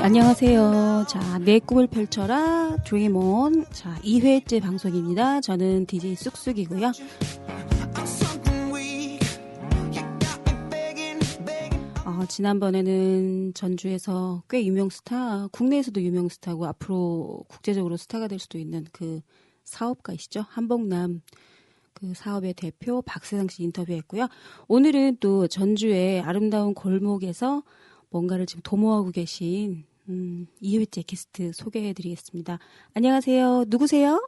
안녕하세요. 자, 내 꿈을 펼쳐라 Dream On. 자, 2회째 방송입니다. 저는 DJ 쑥쑥이고요. 지난번에는 전주에서 꽤 유명 스타, 국내에서도 유명 스타고 앞으로 국제적으로 스타가 될 수도 있는 그 사업가이시죠. 한복남 그 사업의 대표 박세상 씨 인터뷰했고요. 오늘은 또 전주의 아름다운 골목에서 뭔가를 지금 도모하고 계신 2회째 게스트 소개해드리겠습니다. 안녕하세요. 누구세요?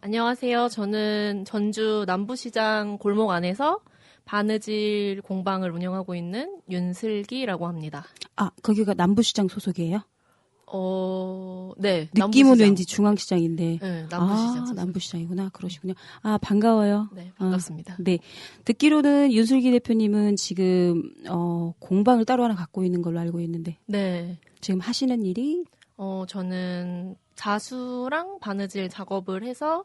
안녕하세요. 저는 전주 남부시장 골목 안에서 바느질 공방을 운영하고 있는 윤슬기라고 합니다. 아, 거기가 남부시장 소속이에요? 네. 느낌은 남부시장. 왠지 중앙시장인데. 네, 남부시장. 아, 남부시장이구나. 그러시군요. 아, 반가워요. 네, 반갑습니다. 네. 듣기로는 윤슬기 대표님은 지금, 공방을 따로 하나 갖고 있는 걸로 알고 있는데. 네. 지금 하시는 일이? 저는 자수랑 바느질 작업을 해서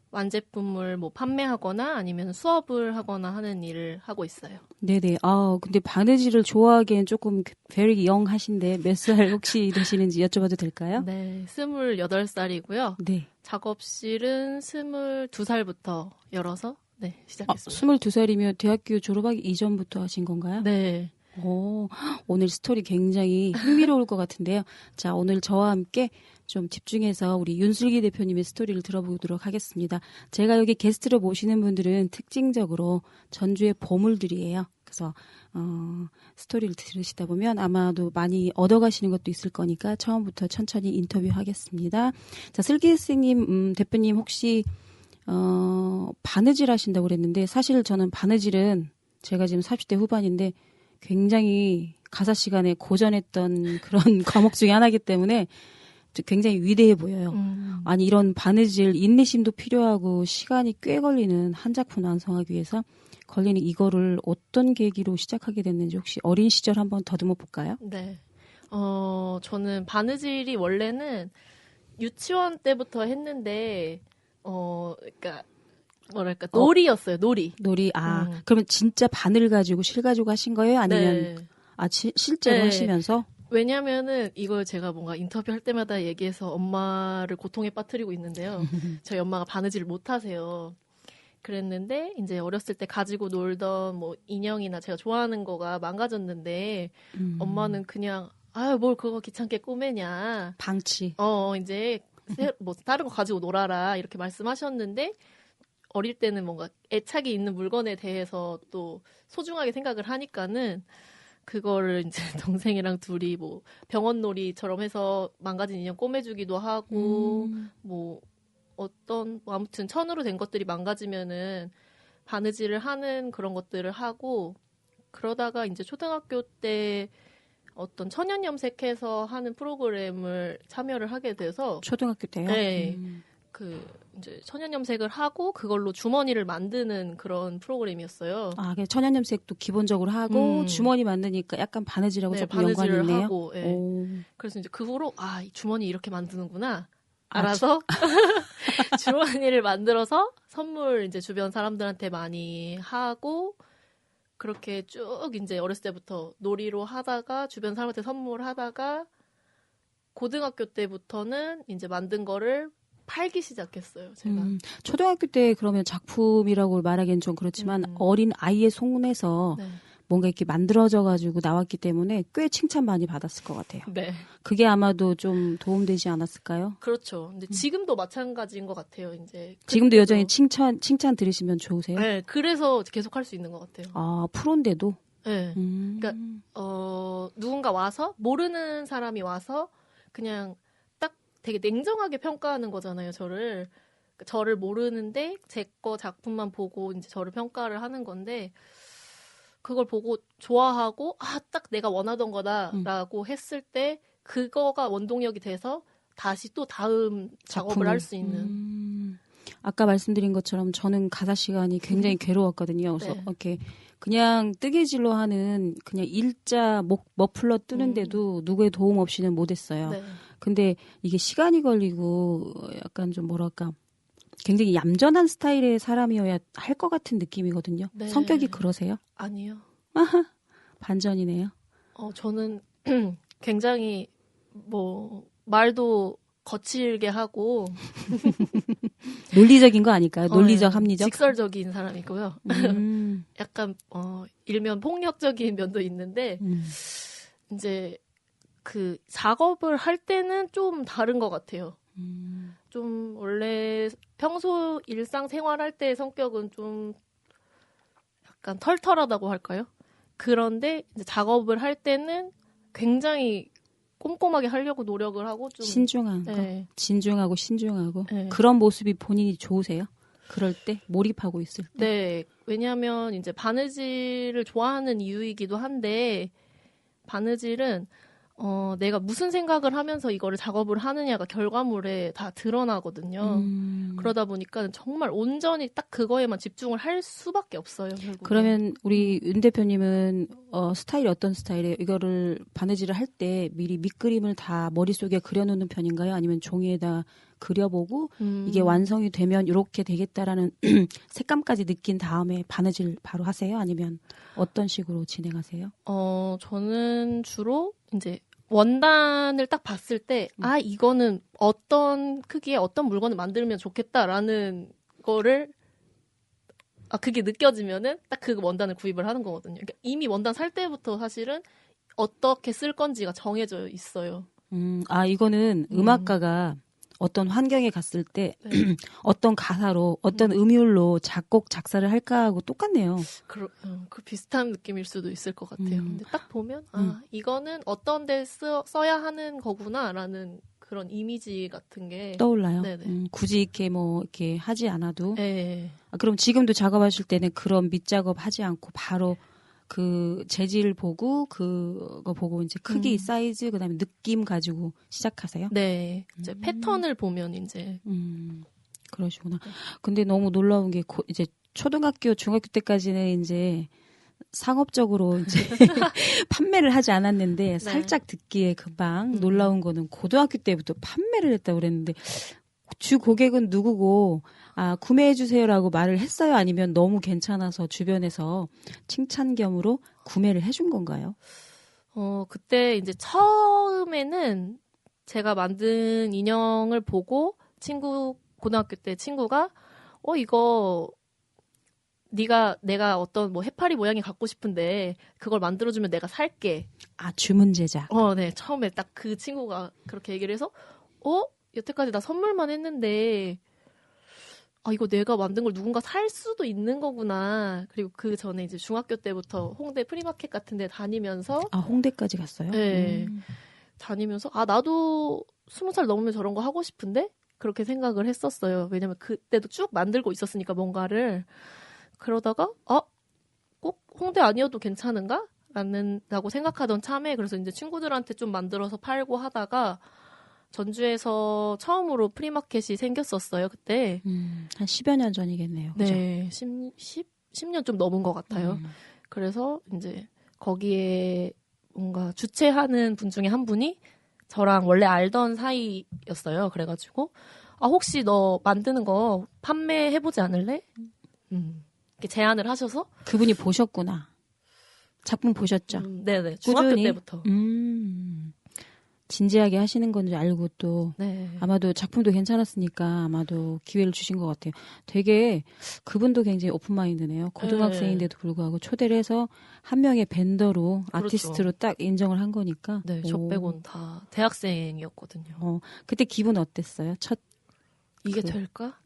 완제품을 뭐 판매하거나 아니면 수업을 하거나 하는 일을 하고 있어요. 네네. 아, 근데 바느질을 좋아하기엔 조금 very young 하신데 몇 살 혹시 되시는지 여쭤봐도 될까요? 네, 28살이고요. 네. 작업실은 22살부터 열어서 네, 시작했습니다. 22살이면 대학교 졸업하기 이전부터 하신 건가요? 네. 오, 오늘 스토리 굉장히 흥미로울 것 같은데요. 자, 오늘 저와 함께 좀 집중해서 우리 윤슬기 대표님의 스토리를 들어보도록 하겠습니다. 제가 여기 게스트로 모시는 분들은 특징적으로 전주의 보물들이에요. 그래서 스토리를 들으시다 보면 아마도 많이 얻어가시는 것도 있을 거니까 처음부터 천천히 인터뷰하겠습니다. 자, 슬기 선생님, 대표님 혹시 바느질 하신다고 그랬는데 사실 저는 바느질은 제가 지금 40대 후반인데 굉장히 가사 시간에 고전했던 그런 과목 중에 하나이기 때문에 굉장히 위대해 보여요. 아니 이런 바느질 인내심도 필요하고 시간이 꽤 걸리는 한 작품 완성하기 위해서 걸리는 이거를 어떤 계기로 시작하게 됐는지 혹시 어린 시절 한번 더듬어 볼까요? 네. 저는 바느질이 원래는 유치원 때부터 했는데 그러니까 뭐랄까 놀이였어요. 놀이. 그러면 진짜 바늘 가지고 실 가지고 하신 거예요? 아니면 네. 실제로 하시면서? 왜냐면은 이걸 제가 뭔가 인터뷰할 때마다 얘기해서 엄마를 고통에 빠뜨리고 있는데요. 저희 엄마가 바느질을 못 하세요. 그랬는데 이제 어렸을 때 가지고 놀던 뭐 인형이나 제가 좋아하는 거가 망가졌는데 엄마는 그냥 뭘 그거 귀찮게 꾸매냐. 방치. 이제 뭐 다른 거 가지고 놀아라 이렇게 말씀하셨는데 어릴 때는 뭔가 애착이 있는 물건에 대해서 또 소중하게 생각을 하니까는 그거를 이제 동생이랑 둘이 뭐 병원놀이처럼 해서 망가진 인형 꼬매주기도 하고 뭐 아무튼 천으로 된 것들이 망가지면은 바느질을 하는 그런 것들을 하고 그러다가 이제 초등학교 때 어떤 천연 염색해서 하는 프로그램을 참여를 하게 돼서 초등학교 때요? 네. 이제 천연 염색을 하고 그걸로 주머니를 만드는 그런 프로그램이었어요. 아, 천연 염색도 기본적으로 하고 주머니 만드니까 약간 바느질하고 조금 연관이 있네요. 하고, 네. 그래서 이제 그 후로 이 주머니 이렇게 만드는구나. 알아서 주머니를 만들어서 선물 이제 주변 사람들한테 많이 하고 그렇게 쭉 이제 어렸을 때부터 놀이로 하다가 주변 사람한테 선물하다가 고등학교 때부터는 이제 만든 거를 팔기 시작했어요, 제가. 초등학교 때 그러면 작품이라고 말하기엔 좀 그렇지만 어린 아이의 손에서 네. 뭔가 이렇게 만들어져가지고 나왔기 때문에 꽤 칭찬 많이 받았을 것 같아요. 네. 그게 아마도 좀 도움되지 않았을까요? 그렇죠. 근데 지금도 마찬가지인 것 같아요, 이제. 지금도 여전히 칭찬 들으시면 좋으세요? 네, 그래서 계속 할 수 있는 것 같아요. 아, 프로인데도? 네. 그러니까, 누군가 와서, 모르는 사람이 와서 그냥 되게 냉정하게 평가하는 거잖아요, 저를. 저를 모르는데 제 거 작품만 보고 이제 저를 평가를 하는 건데 그걸 보고 좋아하고 딱 내가 원하던 거다라고 했을 때 그거가 원동력이 돼서 다시 또 다음 작업을 할 수 있는. 아까 말씀드린 것처럼 저는 가사 시간이 굉장히 괴로웠거든요. 그래서 네. 이렇게 그냥 뜨개질로 하는 그냥 일자 머플러 뜨는데도 누구의 도움 없이는 못했어요. 네. 근데 이게 시간이 걸리고 약간 좀 뭐랄까 굉장히 얌전한 스타일의 사람이어야 할 것 같은 느낌이거든요. 네. 성격이 그러세요? 아니요. 반전이네요. 저는 굉장히 뭐 말도 거칠게 하고 논리적인 거 아닐까요? 논리적, 네. 합리적? 직설적인 사람이고요. 약간 일면 폭력적인 면도 있는데 이제 그 작업을 할 때는 좀 다른 것 같아요. 좀 원래 평소 일상생활 할 때의 성격은 좀 약간 털털하다고 할까요? 그런데 이제 작업을 할 때는 굉장히 꼼꼼하게 하려고 노력을 하고 좀 신중한 거. 네. 진중하고 신중하고. 네. 그런 모습이 본인이 좋으세요? 그럴 때? 몰입하고 있을 때? 네, 왜냐하면 이제 바느질을 좋아하는 이유이기도 한데 바느질은 내가 무슨 생각을 하면서 이거를 작업을 하느냐가 결과물에 다 드러나거든요. 그러다 보니까 정말 온전히 딱 그거에만 집중을 할 수밖에 없어요. 결국에. 그러면 우리 윤 대표님은 스타일이 어떤 스타일이에요? 이거를 바느질을 할 때 미리 밑그림을 다 머릿속에 그려놓는 편인가요? 아니면 종이에다 그려보고 이게 완성이 되면 이렇게 되겠다라는 색감까지 느낀 다음에 바느질 바로 하세요? 아니면 어떤 식으로 진행하세요? 저는 주로 이제 원단을 딱 봤을 때, 이거는 어떤 크기의 어떤 물건을 만들면 좋겠다라는 거를, 그게 느껴지면은 딱 그 원단을 구입을 하는 거거든요. 그러니까 이미 원단 살 때부터 사실은 어떻게 쓸 건지가 정해져 있어요. 이거는 음악가가 어떤 환경에 갔을 때 네. 어떤 가사로 어떤 음율로 작곡 작사를 할까하고 똑같네요. 그 비슷한 느낌일 수도 있을 것 같아요. 근데 딱 보면 이거는 어떤 데 써야 하는 거구나라는 그런 이미지 같은 게 떠올라요. 네네. 굳이 이렇게 하지 않아도. 네. 그럼 지금도 작업하실 때는 그런 밑작업 하지 않고 바로 그 재질 보고 그거 보고 이제 크기, 사이즈, 그다음에 느낌 가지고 시작하세요? 네. 이제 패턴을 보면 이제 그러시구나. 근데 너무 놀라운 게 이제 초등학교, 중학교 때까지는 이제 상업적으로 이제 판매를 하지 않았는데 네. 살짝 듣기에 금방 놀라운 거는 고등학교 때부터 판매를 했다고 그랬는데 주 고객은 누구고 구매해 주세요라고 말을 했어요? 아니면 너무 괜찮아서 주변에서 칭찬 겸으로 구매를 해준 건가요? 그때 이제 처음에는 제가 만든 인형을 보고 고등학교 때 친구가 이거 내가 어떤 뭐 해파리 모양이 갖고 싶은데 그걸 만들어주면 내가 살게. 주문 제작. 네. 처음에 딱 그 친구가 그렇게 얘기를 해서 여태까지 나 선물만 했는데 이거 내가 만든 걸 누군가 살 수도 있는 거구나. 그리고 그 전에 이제 중학교 때부터 홍대 프리마켓 같은 데 다니면서 홍대까지 갔어요? 네. 다니면서 나도 20살 넘으면 저런 거 하고 싶은데? 그렇게 생각을 했었어요. 왜냐면 그때도 쭉 만들고 있었으니까 뭔가를. 그러다가 꼭 홍대 아니어도 괜찮은가? 라고 생각하던 참에 그래서 이제 친구들한테 좀 만들어서 팔고 하다가 전주에서 처음으로 프리마켓이 생겼었어요, 그때. 한 10여 년 전이겠네요. 그죠? 네, 10년 좀 넘은 것 같아요. 그래서 이제 거기에 뭔가 주최하는 분 중에 한 분이 저랑 원래 알던 사이였어요. 그래가지고 혹시 너 만드는 거 판매해보지 않을래? 이렇게 제안을 하셔서 그분이 보셨구나. 작품 보셨죠? 네네. 중학교 꾸준히? 때부터. 진지하게 하시는 건지 알고 또 네. 아마도 작품도 괜찮았으니까 아마도 기회를 주신 것 같아요. 되게 그분도 굉장히 오픈마인드네요. 고등학생인데도 불구하고 초대를 해서 한 명의 밴더로 그렇죠. 아티스트로 딱 인정을 한 거니까. 네, 저 빼곤 다 대학생이었거든요. 그때 기분 어땠어요? 이게 될까?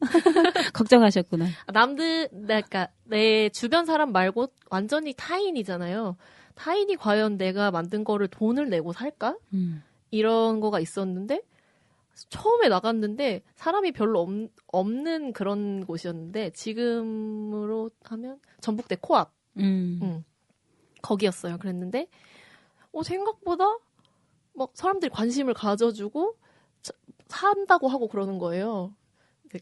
걱정하셨구나. 그러니까 내 주변 사람 말고 완전히 타인이잖아요. 타인이 과연 내가 만든 거를 돈을 내고 살까? 이런 거가 있었는데 처음에 나갔는데 사람이 별로 없는 그런 곳이었는데 지금으로 하면 전북대 코앞 거기였어요. 그랬는데 생각보다 막 사람들이 관심을 가져주고 산다고 하고 그러는 거예요.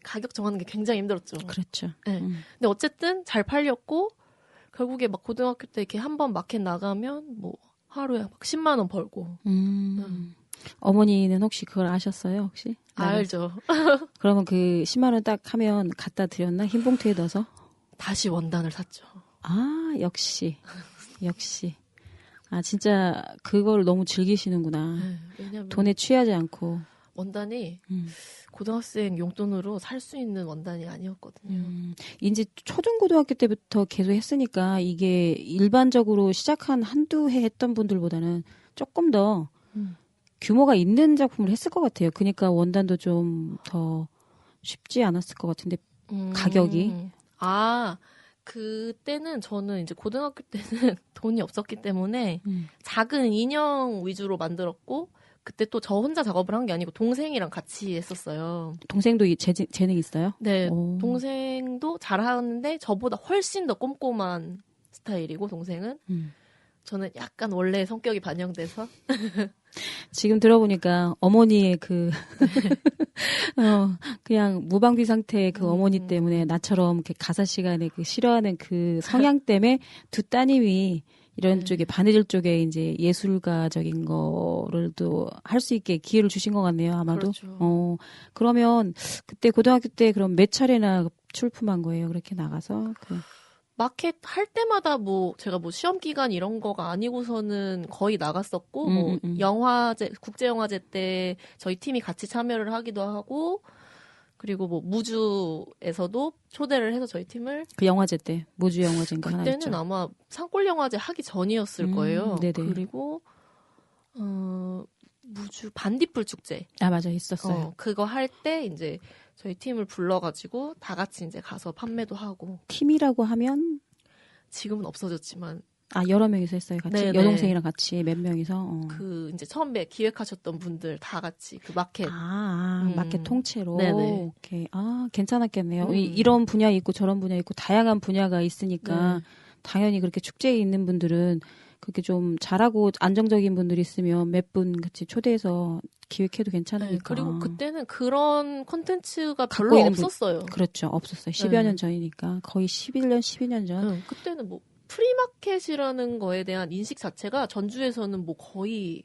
가격 정하는 게 굉장히 힘들었죠. 그렇죠. 네. 근데 어쨌든 잘 팔렸고 결국에 막 고등학교 때 이렇게 한번 마켓 나가면 뭐 하루에 막 10만 원 벌고. 어머니는 혹시 그걸 아셨어요? 혹시? 알죠. 그러면 그 10만 원 딱 하면 갖다 드렸나? 흰 봉투에 넣어서? 다시 원단을 샀죠. 역시. 아, 진짜 그걸 너무 즐기시는구나. 네, 왜냐면 돈에 취하지 않고. 원단이 고등학생 용돈으로 살 수 있는 원단이 아니었거든요. 이제 초중고등학교 때부터 계속 했으니까 이게 일반적으로 시작한 한두 해 했던 분들보다는 조금 더 규모가 있는 작품을 했을 것 같아요. 그러니까 원단도 좀 더 쉽지 않았을 것 같은데 가격이. 아, 그때는 저는 이제 고등학교 때는 돈이 없었기 때문에 작은 인형 위주로 만들었고 그때 또 저 혼자 작업을 한 게 아니고 동생이랑 같이 했었어요. 동생도 재능 있어요? 네, 오. 동생도 잘하는데 저보다 훨씬 더 꼼꼼한 스타일이고 동생은 저는 약간 원래 성격이 반영돼서 지금 들어보니까 어머니의 그 그냥 무방비 상태의 그 어머니 때문에 나처럼 이렇게 가사 시간에 그 싫어하는 그 성향 때문에 두 따님이 이런 쪽에 바느질 쪽에 이제 예술가적인 거를 또 할 수 있게 기회를 주신 것 같네요. 아마도. 그렇죠. 그러면 그때 고등학교 때 그럼 몇 차례나 출품한 거예요? 그렇게 나가서 마켓 할 때마다 뭐 제가 뭐 시험 기간 이런 거가 아니고서는 거의 나갔었고 뭐 영화제 국제 영화제 때 저희 팀이 같이 참여를 하기도 하고 그리고 뭐 무주에서도 초대를 해서 저희 팀을 그 영화제 때 무주 영화제인가 하나 있죠. 그때는 아마 산골 영화제 하기 전이었을 거예요. 네네. 그리고 무주 반딧불 축제. 아 맞아 있었어요. 그거 할 때 이제 저희 팀을 불러가지고 다 같이 이제 가서 판매도 하고. 팀이라고 하면 지금은 없어졌지만. 아 여러 명이서 했어요 같이 네네. 여동생이랑 같이 몇 명이서. 그 이제 처음에 기획하셨던 분들 다 같이 그 마켓. 마켓 통째로. 네네. 오케이. 아 괜찮았겠네요. 이런 분야 있고 저런 분야 있고 다양한 분야가 있으니까 네. 당연히 그렇게 축제에 있는 분들은 그렇게 좀 잘하고 안정적인 분들이 있으면 몇 분 같이 초대해서 기획해도 괜찮으니까. 네, 그리고 그때는 그런 콘텐츠가 갖고 별로 있는 없었어요. 그렇죠. 없었어요. 10여 년 전이니까. 거의 11년, 12년 전. 그때는 뭐 프리마켓이라는 거에 대한 인식 자체가 전주에서는 뭐 거의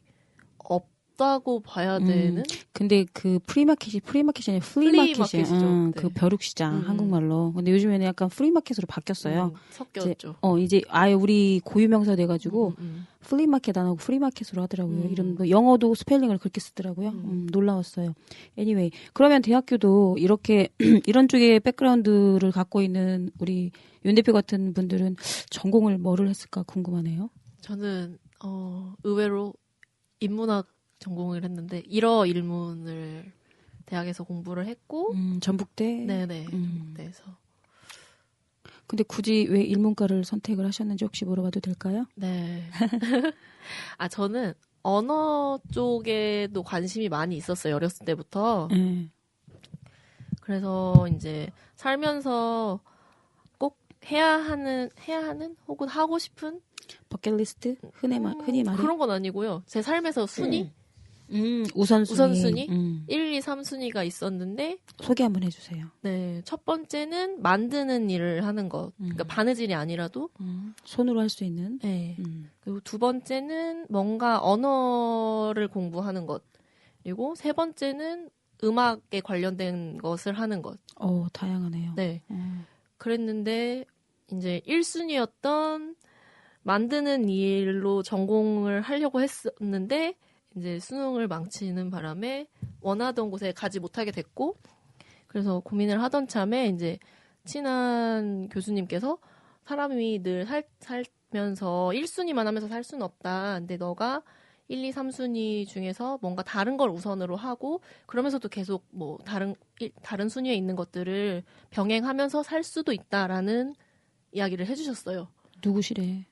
없다고 봐야 되는. 근데 그 프리마켓이 아니라 플리마켓이죠. 그 네. 벼룩시장 한국말로. 근데 요즘에는 약간 프리마켓으로 바뀌었어요. 섞였죠. 이제 아예 우리 고유명사 돼가지고 플리마켓 안 하고 프리마켓으로 하더라고요. 이름 뭐 영어도 스펠링을 그렇게 쓰더라고요. 놀라웠어요. Anyway, 그러면 대학교도 이렇게 이런 쪽의 백그라운드를 갖고 있는 우리 윤 대표 같은 분들은 전공을 뭐를 했을까 궁금하네요. 저는 의외로 인문학 전공을 했는데 일어일문을 대학에서 공부를 했고 전북대. 네네 전북대에서. 근데 굳이 왜 일문과를 선택을 하셨는지 혹시 물어봐도 될까요? 네. 아 저는 언어 쪽에도 관심이 많이 있었어요. 어렸을 때부터. 그래서 이제 살면서 꼭 해야 하는 혹은 하고 싶은 버킷리스트 흔히 말해 그런 건 아니고요. 제 삶에서 순위 우선순위 1, 2, 3순위가 있었는데 소개 한번 해주세요. 네, 첫 번째는 만드는 일을 하는 것. 그러니까 바느질이 아니라도 손으로 할 수 있는. 네. 그리고 두 번째는 뭔가 언어를 공부하는 것. 그리고 세 번째는 음악에 관련된 것을 하는 것. 다양하네요. 네. 그랬는데 이제 1순위였던 만드는 일로 전공을 하려고 했었는데 이제 수능을 망치는 바람에 원하던 곳에 가지 못하게 됐고 그래서 고민을 하던 참에 이제 친한 교수님께서 사람이 늘 살면서 1순위만 하면서 살 수는 없다. 근데 너가 1, 2, 3순위 중에서 뭔가 다른 걸 우선으로 하고 그러면서도 계속 뭐 다른 순위에 있는 것들을 병행하면서 살 수도 있다라는 이야기를 해주셨어요. 누구시래?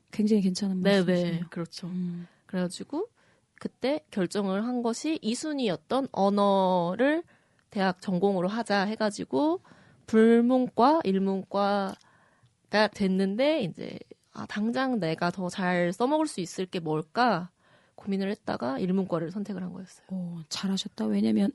굉장히 괜찮은 말씀이세요. 네네, 그렇죠. 그래가지고 그때 결정을 한 것이 2순위였던 언어를 대학 전공으로 하자 해가지고 불문과, 일문과가 됐는데 이제 당장 내가 더 잘 써먹을 수 있을 게 뭘까 고민을 했다가 일문과를 선택을 한 거였어요. 잘하셨다. 왜냐면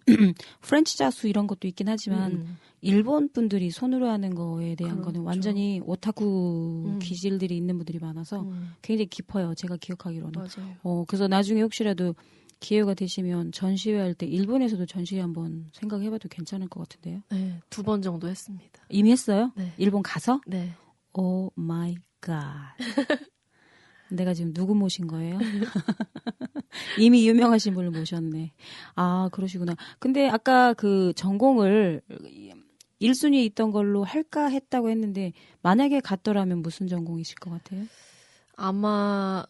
프렌치 자수 이런 것도 있긴 하지만 일본 분들이 손으로 하는 거에 대한 그렇죠. 거는 완전히 오타쿠 기질들이 있는 분들이 많아서 굉장히 깊어요. 제가 기억하기로는. 맞아요. 그래서 나중에 혹시라도 기회가 되시면 전시회 할 때 일본에서도 전시회 한번 생각해봐도 괜찮을 것 같은데요. 네, 2번 정도 했습니다. 이미 했어요? 네. 일본 가서? 네. 오 마이 갓. 내가 지금 누구 모신 거예요? 이미 유명하신 분을 모셨네. 아, 그러시구나. 근데 아까 그 전공을 1순위에 있던 걸로 할까 했다고 했는데 만약에 갔더라면 무슨 전공이실 것 같아요? 아마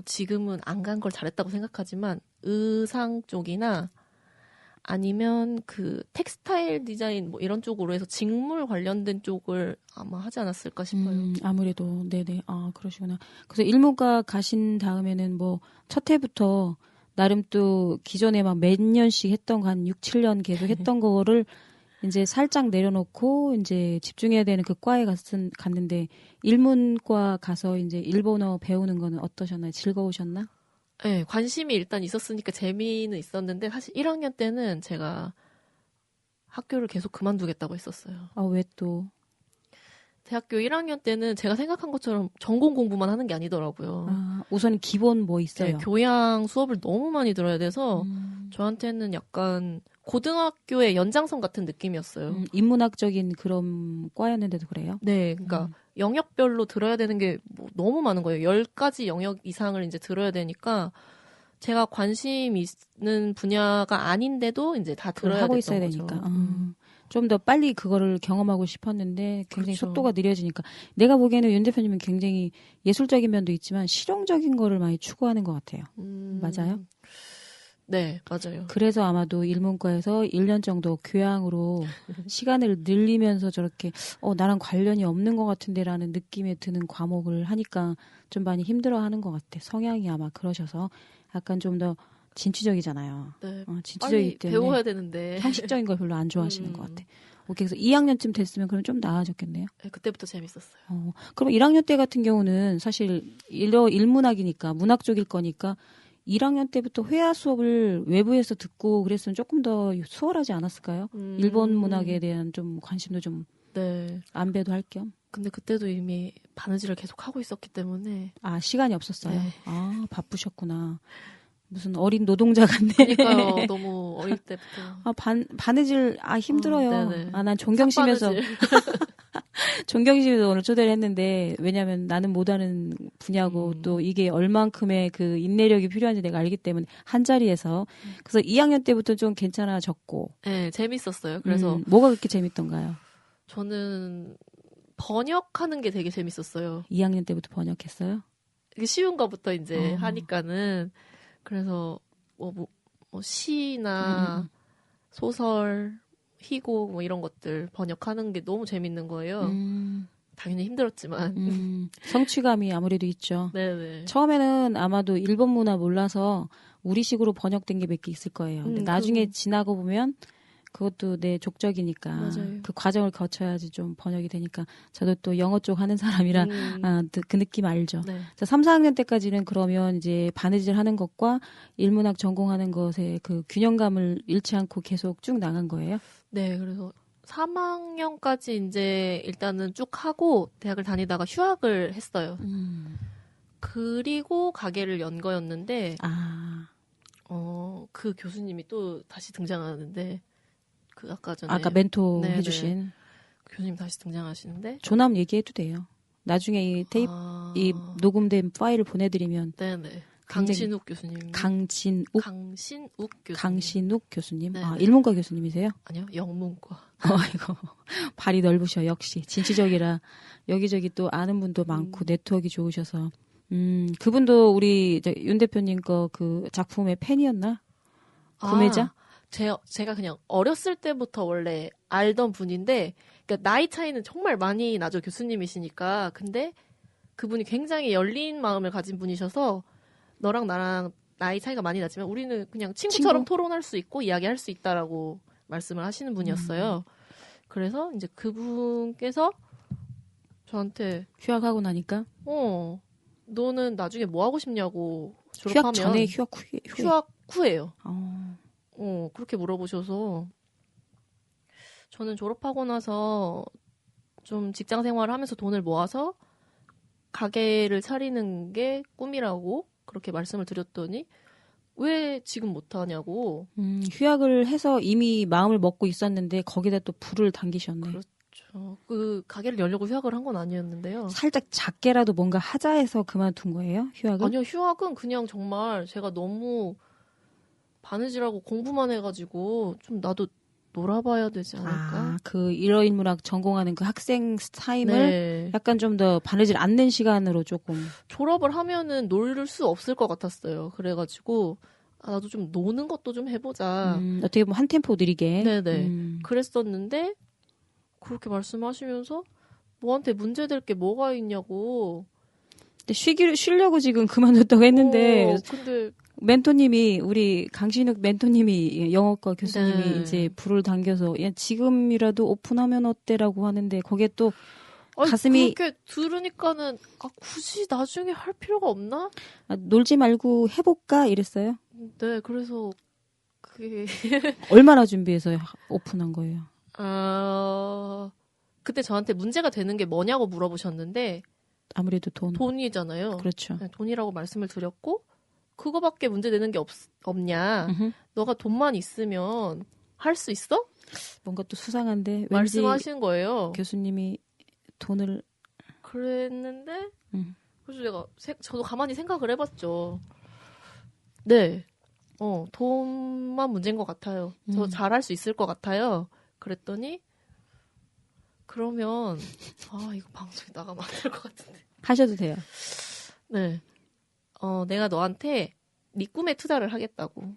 지금은 안 간 걸 잘했다고 생각하지만 의상 쪽이나 아니면 그 텍스타일 디자인 뭐 이런 쪽으로 해서 직물 관련된 쪽을 아마 하지 않았을까 싶어요. 아무래도 네네. 아, 그러시구나. 그래서 일문과 가신 다음에는 뭐 첫 해부터 나름 또 기존에 막 몇 년씩 했던 거 한 6, 7년 계속 했던 거를 이제 살짝 내려놓고 이제 집중해야 되는 그 과에 갔는데 일문과 가서 이제 일본어 배우는 거는 어떠셨나요? 즐거우셨나? 네, 관심이 일단 있었으니까 재미는 있었는데 사실 1학년 때는 제가 학교를 계속 그만두겠다고 했었어요. 아, 왜 또? 대학교 1학년 때는 제가 생각한 것처럼 전공 공부만 하는 게 아니더라고요. 아, 우선 기본 뭐 있어요? 네, 교양 수업을 너무 많이 들어야 돼서 저한테는 약간 고등학교의 연장선 같은 느낌이었어요. 인문학적인 그런 과였는데도 그래요? 네, 그러니까 영역별로 들어야 되는 게 뭐 너무 많은 거예요. 10가지 영역 이상을 이제 들어야 되니까 제가 관심 있는 분야가 아닌데도 이제 다 그걸 들어야 하고 됐던 있어야 거죠. 되니까. 좀 더 빨리 그거를 경험하고 싶었는데 굉장히 그렇죠. 속도가 느려지니까 내가 보기에는 윤 대표님은 굉장히 예술적인 면도 있지만 실용적인 거를 많이 추구하는 것 같아요. 맞아요? 네, 맞아요. 그래서 아마도 일문과에서 1년 정도 교양으로 시간을 늘리면서 저렇게 나랑 관련이 없는 것 같은데라는 느낌에 드는 과목을 하니까 좀 많이 힘들어하는 것 같아. 성향이 아마 그러셔서 약간 좀 더 진취적이잖아요. 네, 진취적이기 빨리 때문에 배워야 되는데 형식적인 걸 별로 안 좋아하시는 것 같아. 오케이, 그래서 2학년쯤 됐으면 그럼 좀 나아졌겠네요. 네, 그때부터 재밌었어요. 그럼 1학년 때 같은 경우는 사실 일문학이니까 문학 쪽일 거니까 1학년 때부터 회화 수업을 외부에서 듣고 그랬으면 조금 더 수월하지 않았을까요? 일본 문학에 대한 좀 관심도 좀 네. 안배도 할 겸. 근데 그때도 이미 바느질을 계속 하고 있었기 때문에 아, 시간이 없었어요? 네. 아, 바쁘셨구나. 무슨 어린 노동자 같네. 그러니까요. 너무 어릴 때부터. 아, 바느질, 힘들어요. 네네. 난 존경심에서. 삭바느질. 존경심에서 오늘 초대를 했는데, 왜냐면 나는 못하는 분야고, 또 이게 얼만큼의 그 인내력이 필요한지 내가 알기 때문에, 한 자리에서. 그래서 2학년 때부터 좀 괜찮아졌고. 네, 재밌었어요. 그래서 뭐가 그렇게 재밌던가요? 저는 번역하는 게 되게 재밌었어요. 2학년 때부터 번역했어요? 이게 쉬운 거부터 이제 하니까는. 그래서 뭐 시나 소설, 희곡 뭐 이런 것들 번역하는 게 너무 재밌는 거예요. 당연히 힘들었지만. 성취감이 아무래도 있죠. 네네. 처음에는 아마도 일본 문화 몰라서 우리식으로 번역된 게 몇 개 있을 거예요. 근데 나중에 지나고 보면 그것도 내 족적이니까 맞아요. 그 과정을 거쳐야지 좀 번역이 되니까 저도 또 영어 쪽 하는 사람이라 그 느낌 알죠. 네. 자, 3, 4학년 때까지는 그러면 이제 바느질 하는 것과 일문학 전공하는 것의 그 균형감을 잃지 않고 계속 쭉 나간 거예요? 네, 그래서 3학년까지 이제 일단은 쭉 하고 대학을 다니다가 휴학을 했어요. 그리고 가게를 연 거였는데, 그 교수님이 또 다시 등장하는데, 그 아까 전에. 아까 멘토 네네. 해주신. 교수님 다시 등장하시는데. 조남 얘기해도 돼요. 나중에 이 테이프, 이 녹음된 파일을 보내드리면. 네네. 강신욱 교수님. 강신욱 교수님. 강신욱 교수님. 네네. 일문과 교수님이세요? 아니요, 영문과. 이거 발이 넓으셔. 역시 진취적이라 여기저기 또 아는 분도 많고 네트워크 좋으셔서. 그분도 우리 윤 대표님 거 그 작품의 팬이었나? 구매자? 제가 그냥 어렸을 때부터 원래 알던 분인데, 그러니까 나이 차이는 정말 많이 나죠, 교수님이시니까. 근데 그분이 굉장히 열린 마음을 가진 분이셔서 너랑 나랑 나이 차이가 많이 나지만 우리는 그냥 친구처럼 토론할 수 있고 이야기할 수 있다라고 말씀을 하시는 분이었어요. 그래서 이제 그분께서 저한테 휴학하고 나니까 너는 나중에 뭐 하고 싶냐고 졸업하면 휴학 전에 휴학 후에 휴학 후예요. 그렇게 물어보셔서 저는 졸업하고 나서 좀 직장 생활을 하면서 돈을 모아서 가게를 차리는 게 꿈이라고 그렇게 말씀을 드렸더니 왜 지금 못하냐고. 휴학을 해서 이미 마음을 먹고 있었는데 거기다 또 불을 당기셨네. 그렇죠. 그 가게를 열려고 휴학을 한 건 아니었는데요. 살짝 작게라도 뭔가 하자 해서 그만둔 거예요? 휴학을? 아니요, 휴학은 그냥 정말 제가 너무 바느질하고 공부만 해가지고 좀 나도 놀아봐야 되지 않을까? 그 일어인문학 전공하는 그 학생 타임을 네. 약간 좀 더 바느질 않는 시간으로 조금. 졸업을 하면은 놀 수 없을 것 같았어요. 그래가지고 나도 좀 노는 것도 좀 해보자. 어떻게 보면 한 템포 느리게. 네네. 그랬었는데 그렇게 말씀하시면서 뭐한테 문제될 게 뭐가 있냐고. 근데 쉬려고 지금 그만뒀다고 했는데 근데 멘토님이 우리 강신욱 멘토님이 영어과 교수님이 네. 이제 불을 당겨서 야 지금이라도 오픈하면 어때라고 하는데 거기에 또 아니, 가슴이 그렇게 들으니까는 굳이 나중에 할 필요가 없나? 놀지 말고 해볼까 이랬어요. 네, 그래서 그게 얼마나 준비해서 오픈한 거예요? 그때 저한테 문제가 되는 게 뭐냐고 물어보셨는데 아무래도 돈이잖아요. 그렇죠. 네, 돈이라고 말씀을 드렸고 그거밖에 문제되는 게 없냐? 음흠. 너가 돈만 있으면 할 수 있어? 뭔가 또 수상한데 왠지 말씀하신 거예요. 교수님이 돈을 그랬는데 그래서 제가 저도 가만히 생각을 해봤죠. 네, 돈만 문제인 것 같아요. 저 잘할 수 있을 것 같아요. 그랬더니 그러면 이거 방송에 나가면 안 될 것 같은데. 하셔도 돼요. 네, 내가 너한테 네 꿈에 투자를 하겠다고.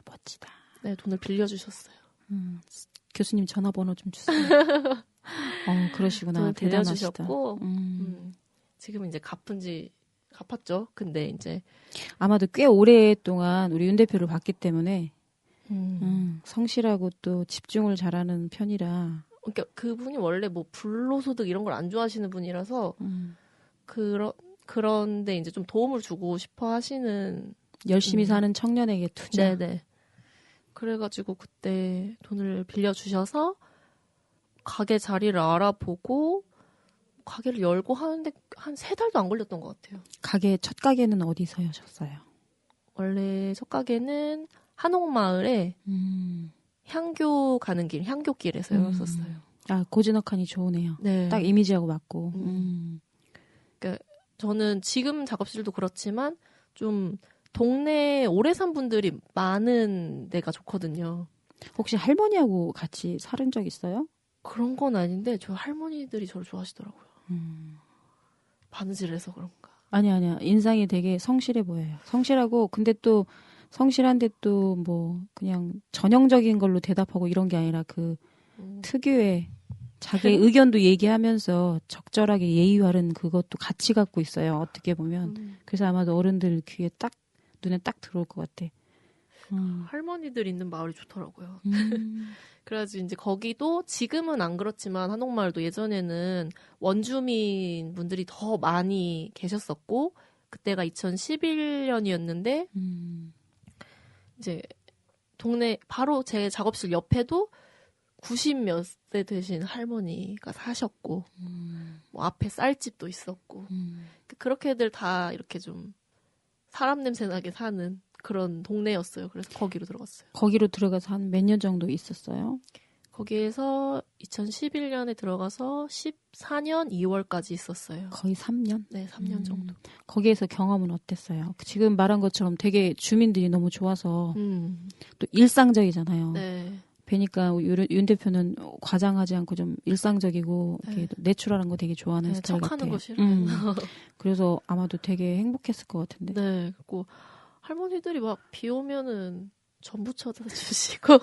멋지다. 네, 돈을 빌려주셨어요. 교수님 전화번호 좀 주세요. 그러시구나. 돈을 대단하시다. 빌려주셨고 지금 이제 갚았죠. 근데 이제 아마도 꽤 오랫동안 우리 윤 대표를 봤기 때문에 성실하고 또 집중을 잘하는 편이라. 그러니까 그분이 원래 뭐 불로소득 이런 걸 안 좋아하시는 분이라서 그런데 이제 좀 도움을 주고 싶어 하시는 열심히 사는 청년에게 투자. 네네. 그래가지고 그때 돈을 빌려주셔서 가게 자리를 알아보고 가게를 열고 하는데 한 3달도 안 걸렸던 것 같아요. 첫 가게는 어디서 여셨어요? 원래 첫 가게는 한옥마을에 향교 가는 길, 향교길에서 열었었어요. 고즈넉하니 좋으네요. 네. 딱 이미지하고 맞고. 그러니까 저는 지금 작업실도 그렇지만 좀 동네에 오래 산 분들이 많은 데가 좋거든요. 혹시 할머니하고 같이 살은 적 있어요? 그런 건 아닌데 저 할머니들이 저를 좋아하시더라고요. 바느질해서 그런가. 아니야. 인상이 되게 성실해 보여요. 성실하고 근데 또 성실한데 또 뭐 그냥 전형적인 걸로 대답하고 이런 게 아니라 그 특유의 자기의 의견도 얘기하면서 적절하게 예의 바른 그것도 같이 갖고 있어요. 어떻게 보면. 그래서 아마도 어른들 귀에 눈에 딱 들어올 것 같아. 할머니들 있는 마을이 좋더라고요. 그래가지고 이제 거기도 지금은 안 그렇지만 한옥마을도 예전에는 원주민 분들이 더 많이 계셨었고 그때가 2011년이었는데 이제 동네 바로 제 작업실 옆에도 90몇 세 되신 할머니가 사셨고 뭐 앞에 쌀집도 있었고 그렇게들 다 이렇게 좀 사람 냄새 나게 사는 그런 동네였어요. 그래서 거기로 들어갔어요. 거기로 들어가서 한 몇 년 정도 있었어요? 거기에서 2011년에 들어가서 14년 2월까지 있었어요. 거의 3년? 네, 3년 정도. 거기에서 경험은 어땠어요? 지금 말한 것처럼 되게 주민들이 너무 좋아서 또 일상적이잖아요. 네. 뵈니까 윤 대표는 과장하지 않고 좀 일상적이고 이렇게 내추럴한 거 되게 좋아하는 스타일 같아요. 척하는 거 싫어요. 그래서 아마도 되게 행복했을 것 같은데. 네, 그리고 할머니들이 막 비 오면은 전부 쳐다 주시고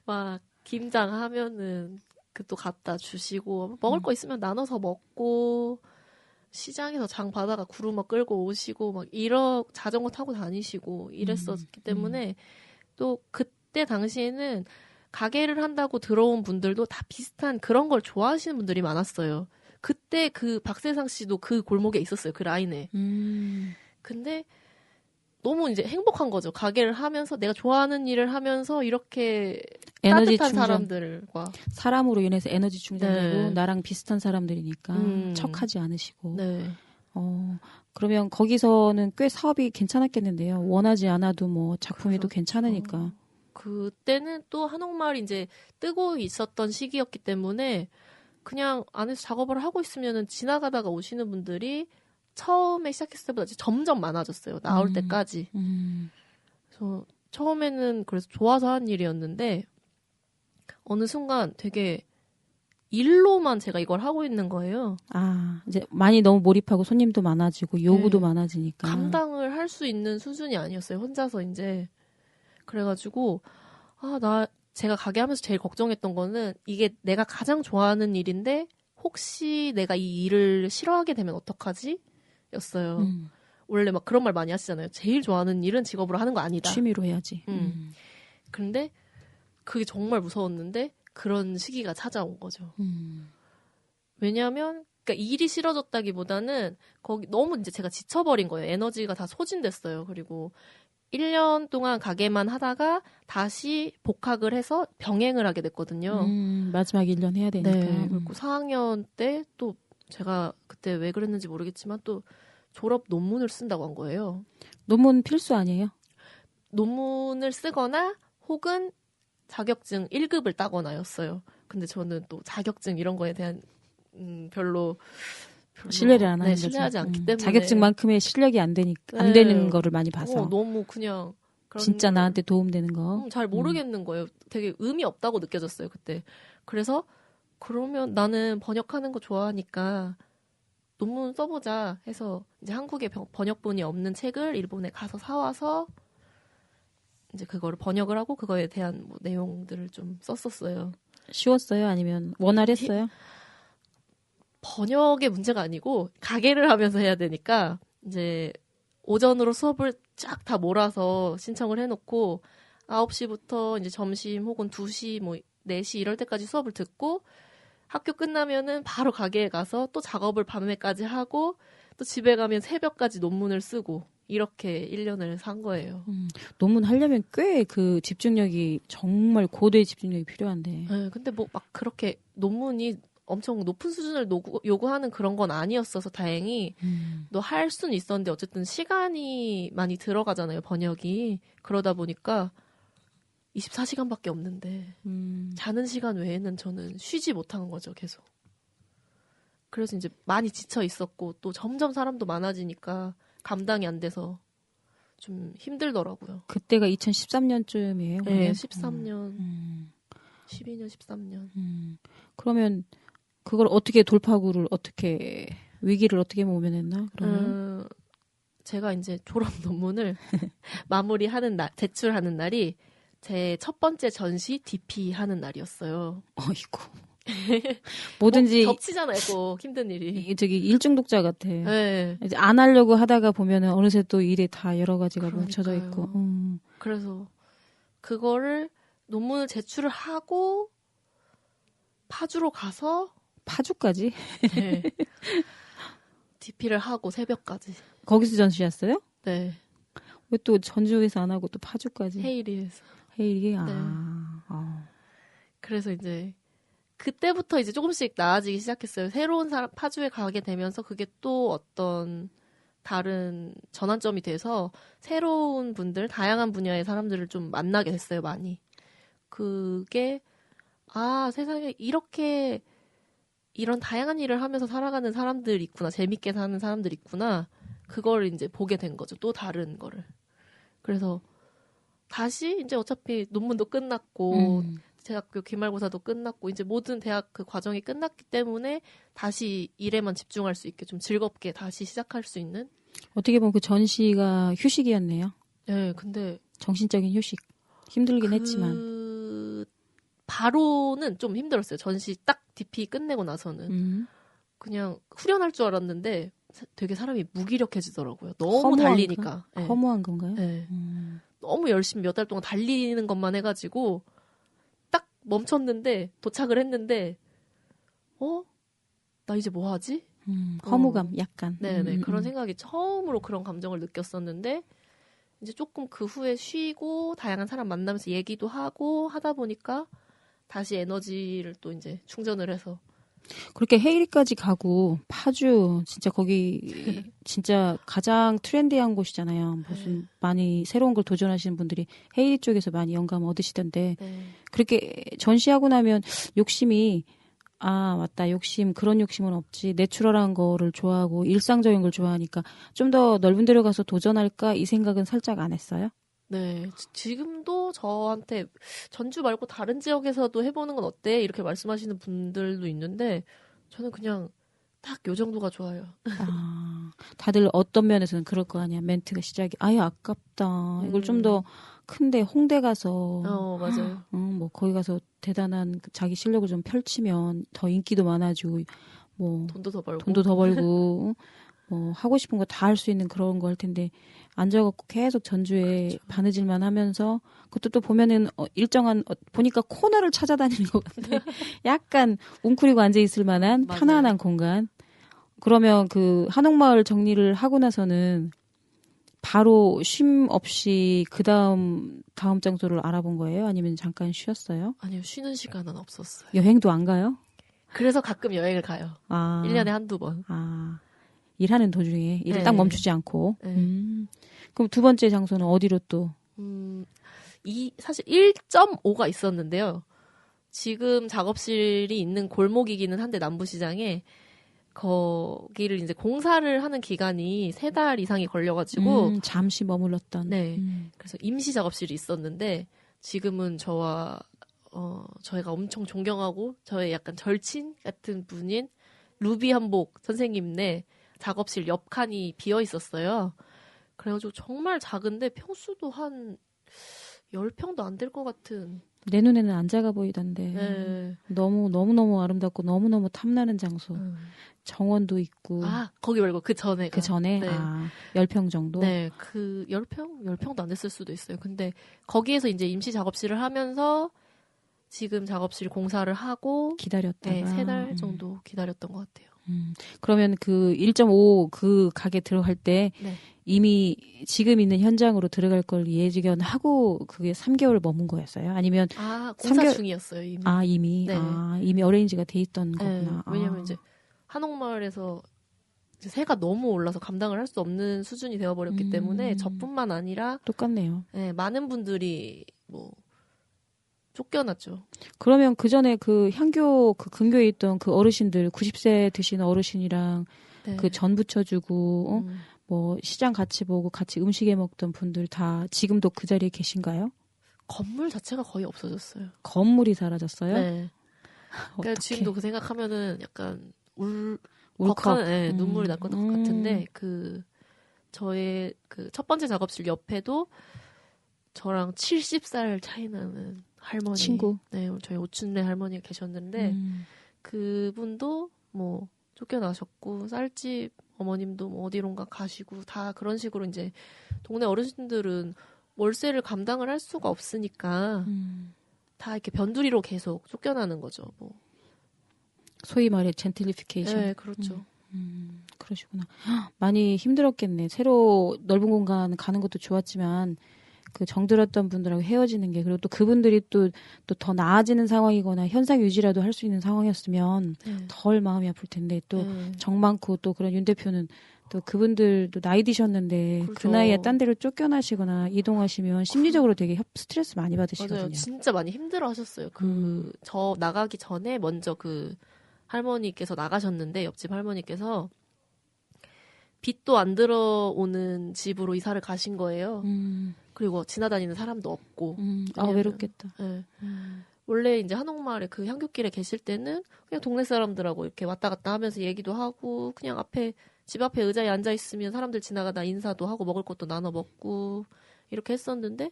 막 김장 하면은 그 또 갖다 주시고 먹을 거 있으면 나눠서 먹고 시장에서 장 봐다가 구루마 끌고 오시고 막 자전거 타고 다니시고 이랬었기 때문에 또 그때 당시에는 가게를 한다고 들어온 분들도 다 비슷한 그런 걸 좋아하시는 분들이 많았어요. 그때 그 박세상 씨도 그 골목에 있었어요. 그 라인에. 근데 너무 이제 행복한 거죠. 가게를 하면서 내가 좋아하는 일을 하면서 이렇게 에너지 따뜻한 충전. 사람들과 사람으로 인해서 에너지 충전되고 네. 나랑 비슷한 사람들이니까 척하지 않으시고. 네. 그러면 거기서는 꽤 사업이 괜찮았겠는데요. 원하지 않아도 뭐 작품이 또 괜찮으니까. 그때는 또 한옥마을이 이제 뜨고 있었던 시기였기 때문에 그냥 안에서 작업을 하고 있으면은 지나가다가 오시는 분들이 처음에 시작했을 때보다 이제 점점 많아졌어요. 나올 때까지. 그래서 처음에는 그래서 좋아서 한 일이었는데 어느 순간 되게 일로만 제가 이걸 하고 있는 거예요. 아, 이제 많이 너무 몰입하고 손님도 많아지고 요구도 네. 많아지니까. 감당을 할 수 있는 수준이 아니었어요. 혼자서 이제. 그래가지고 제가 가게 하면서 제일 걱정했던 거는 이게 내가 가장 좋아하는 일인데 혹시 내가 이 일을 싫어하게 되면 어떡하지? 였어요. 원래 막 그런 말 많이 하시잖아요. 제일 좋아하는 일은 직업으로 하는 거 아니다. 취미로 해야지. 근데 그게 정말 무서웠는데 그런 시기가 찾아온 거죠. 왜냐하면 그러니까 일이 싫어졌다기보다는 거기 너무 이제 제가 지쳐버린 거예요. 에너지가 다 소진됐어요. 그리고 1년 동안 가게만 하다가 다시 복학을 해서 병행을 하게 됐거든요. 마지막 1년 해야 되니까. 네. 그리고 4학년 때 또 제가 그때 왜 그랬는지 모르겠지만 또 졸업 논문을 쓴다고 한 거예요. 논문 필수 아니에요? 논문을 쓰거나 혹은 자격증 1급을 따거나였어요. 근데 저는 또 자격증 이런 거에 대한 별로 신뢰를 안 하는 거죠. 신뢰하지 않기 때문에 자격증만큼의 실력이 안 되니까 안 네. 되는 거를 많이 봐서. 너무 그냥 그런 진짜 나한테 도움되는 거. 잘 모르겠는 거예요. 되게 의미 없다고 느껴졌어요 그때. 그래서 그러면 나는 번역하는 거 좋아하니까 논문 써보자 해서 이제 한국에 번역본이 없는 책을 일본에 가서 사와서 이제 그거를 번역을 하고 그거에 대한 뭐 내용들을 좀 썼었어요. 쉬웠어요? 아니면 원활했어요? 번역의 문제가 아니고 가게를 하면서 해야 되니까 이제 오전으로 수업을 쫙 다 몰아서 신청을 해놓고 9시부터 이제 점심 혹은 2시 뭐 4시 이럴 때까지 수업을 듣고 학교 끝나면은 바로 가게에 가서 또 작업을 밤에까지 하고 또 집에 가면 새벽까지 논문을 쓰고 이렇게 1년을 산 거예요. 논문 하려면 꽤 그 집중력이 정말 고도의 집중력이 필요한데. 네, 근데 뭐 막 그렇게 논문이 엄청 높은 수준을 요구하는 그런 건 아니었어서 다행히 너 할 수는 있었는데 어쨌든 시간이 많이 들어가잖아요, 번역이. 그러다 보니까 24시간밖에 없는데 자는 시간 외에는 저는 쉬지 못한 거죠, 계속. 그래서 이제 많이 지쳐 있었고 또 점점 사람도 많아지니까 감당이 안 돼서 좀 힘들더라고요. 그때가 2013년쯤이에요? 네, 13년, 12년, 13년. 그러면 그걸 어떻게 돌파구를 어떻게 위기를 어떻게 모면했나? 그러면 제가 이제 졸업 논문을 마무리하는 날, 제출하는 날이 제 첫 번째 전시 DP 하는 날이었어요. 어이구. 뭐든지 겹치잖아요, 꼭 힘든 일이. 저기 일중독자 같아. 네. 이제 안 하려고 하다가 보면은 어느새 또 일에 다 여러 가지가 뭉쳐져 그러니까요. 있고. 그래서 그거를 논문을 제출을 하고 파주로 가서 파주까지? 네. DP를 하고 새벽까지. 거기서 전시였어요? 네. 왜 또 전주에서 안 하고 또 파주까지? 헤이리에서. 헤일이? 네. 아. 그래서 이제 그때부터 이제 조금씩 나아지기 시작했어요. 새로운 사람 파주에 가게 되면서 그게 또 어떤 다른 전환점이 돼서 새로운 분들, 다양한 분야의 사람들을 좀 만나게 됐어요, 많이. 그게 세상에 이렇게 이런 다양한 일을 하면서 살아가는 사람들 있구나. 재밌게 사는 사람들 있구나. 그걸 이제 보게 된 거죠. 또 다른 거를. 그래서 다시 이제 어차피 논문도 끝났고 대학교 기말고사도 끝났고 이제 모든 대학 그 과정이 끝났기 때문에 다시 일에만 집중할 수 있게 좀 즐겁게 다시 시작할 수 있는. 어떻게 보면 그 전시가 휴식이었네요. 네, 근데 정신적인 휴식. 힘들긴 했지만. 바로는 좀 힘들었어요. 전시 딱 DP 끝내고 나서는. 그냥 후련할 줄 알았는데 되게 사람이 무기력해지더라고요. 너무 달리니까. 네. 허무한 건가요? 네. 너무 열심히 몇 달 동안 달리는 것만 해가지고 딱 멈췄는데 도착을 했는데 나 이제 뭐 하지? 허무감 약간. 네네 그런 생각이 처음으로 그런 감정을 느꼈었는데 이제 조금 그 후에 쉬고 다양한 사람 만나면서 얘기도 하고 하다 보니까 다시 에너지를 또 이제 충전을 해서 그렇게 헤이리까지 가고 파주 진짜 거기 진짜 가장 트렌디한 곳이잖아요. 무슨 많이 새로운 걸 도전하시는 분들이 헤이리 쪽에서 많이 영감 얻으시던데 네. 그렇게 전시하고 나면 욕심이 맞다. 그런 욕심은 없지. 내추럴한 거를 좋아하고 일상적인 걸 좋아하니까 좀 더 넓은 데로 가서 도전할까 이 생각은 살짝 안 했어요? 네. 지금도 저한테 전주 말고 다른 지역에서도 해보는 건 어때? 이렇게 말씀하시는 분들도 있는데 저는 그냥 딱 요 정도가 좋아요. 다들 어떤 면에서는 그럴 거 아니야. 멘트가 시작이 아예 아깝다. 이걸 좀 더 큰데 홍대 가서 맞아요. 뭐 거기 가서 대단한 자기 실력을 좀 펼치면 더 인기도 많아지고 뭐 돈도 더 벌고. 돈도 더 벌고 뭐 하고 싶은 거 다 할 수 있는 그런 거 할 텐데 앉아갖고 계속 전주에 그렇죠. 바느질만 하면서 그것도 또 보면은 일정한 보니까 코너를 찾아다니는 것 같은데 약간 웅크리고 앉아 있을 만한 맞아요. 편안한 공간. 그러면 그 한옥마을 정리를 하고 나서는 바로 쉼 없이 그 다음 장소를 알아본 거예요? 아니면 잠깐 쉬었어요? 아니요, 쉬는 시간은 없었어요. 여행도 안 가요? 그래서 가끔 여행을 가요. 1년에 한두 번. 일하는 도중에 일을 네. 딱 멈추지 않고. 네. 그럼 두 번째 장소는 어디로 또? 사실 1.5가 있었는데요. 지금 작업실이 있는 골목이기는 한데 남부시장에 거기를 이제 공사를 하는 기간이 3달 이상이 걸려가지고 잠시 머물렀던. 네. 그래서 임시 작업실이 있었는데 지금은 저희가 엄청 존경하고 저의 약간 절친 같은 분인 루비 한복 선생님네 작업실 옆 칸이 비어 있었어요. 그래가지고 정말 작은데 평수도 한 10평도 안 될 것 같은. 내 눈에는 안 작아 보이던데. 네. 너무너무 아름답고 너무너무 탐나는 장소. 정원도 있고. 거기 말고 그 전에. 그 전에? 네. 10평 정도? 네. 그 10평도 안 됐을 수도 있어요. 근데 거기에서 이제 임시 작업실을 하면서 지금 작업실 공사를 하고 기다렸다가. 네, 3달 정도 기다렸던 것 같아요. 그러면 그 1.5 그 가게 들어갈 때 네. 이미 지금 있는 현장으로 들어갈 걸 예지견하고 그게 3개월 머문 거였어요? 아니면 공사 중이었어요, 이미. 이미 네. 이미 어레인지가 돼 있던 네, 거구나. 왜냐면 이제 한옥마을에서 이제 새가 너무 올라서 감당을 할 수 없는 수준이 되어버렸기 때문에 저뿐만 아니라 똑같네요. 네, 많은 분들이 뭐 쫓겨났죠. 그러면 그 전에 그 향교 그 근교에 있던 그 어르신들 90세 드신 어르신이랑 네. 그 전 부쳐주고 뭐 시장 같이 보고 같이 음식해 먹던 분들 다 지금도 그 자리에 계신가요? 건물 자체가 거의 없어졌어요. 건물이 사라졌어요? 네. 그러니까 어떡해. 지금도 그 생각하면은 약간 울컥. 네, 눈물이 날 것 같은데 저의 그 첫 번째 작업실 옆에도 저랑 70살 차이 나는 할머니, 친구. 네, 저희 오춘래 할머니가 계셨는데 그분도 뭐 쫓겨나셨고 쌀집 어머님도 뭐 어디론가 가시고 다 그런 식으로 이제 동네 어르신들은 월세를 감당을 할 수가 없으니까 다 이렇게 변두리로 계속 쫓겨나는 거죠. 뭐. 소위 말해 젠틀리피케이션. 네, 그렇죠. 그러시구나. 많이 힘들었겠네. 새로 넓은 공간 가는 것도 좋았지만 그 정들었던 분들하고 헤어지는 게 그리고 또 그분들이 또 더 나아지는 상황이거나 현상 유지라도 할 수 있는 상황이었으면 덜 마음이 아플 텐데 또 정 많고 또 그런 윤 대표는 또 그분들도 나이 드셨는데 그렇죠. 그 나이에 딴 데로 쫓겨나시거나 이동하시면 심리적으로 되게 스트레스 많이 받으시거든요. 맞아요. 진짜 많이 힘들어 하셨어요. 저 나가기 전에 먼저 그 할머니께서 나가셨는데 옆집 할머니께서 빛도 안 들어오는 집으로 이사를 가신 거예요. 그리고 지나다니는 사람도 없고. 왜냐면, 외롭겠다. 네. 원래 이제 한옥마을에 그 향교길에 계실 때는 그냥 동네 사람들하고 이렇게 왔다 갔다 하면서 얘기도 하고 그냥 집 앞에 의자에 앉아 있으면 사람들 지나가다 인사도 하고 먹을 것도 나눠 먹고 이렇게 했었는데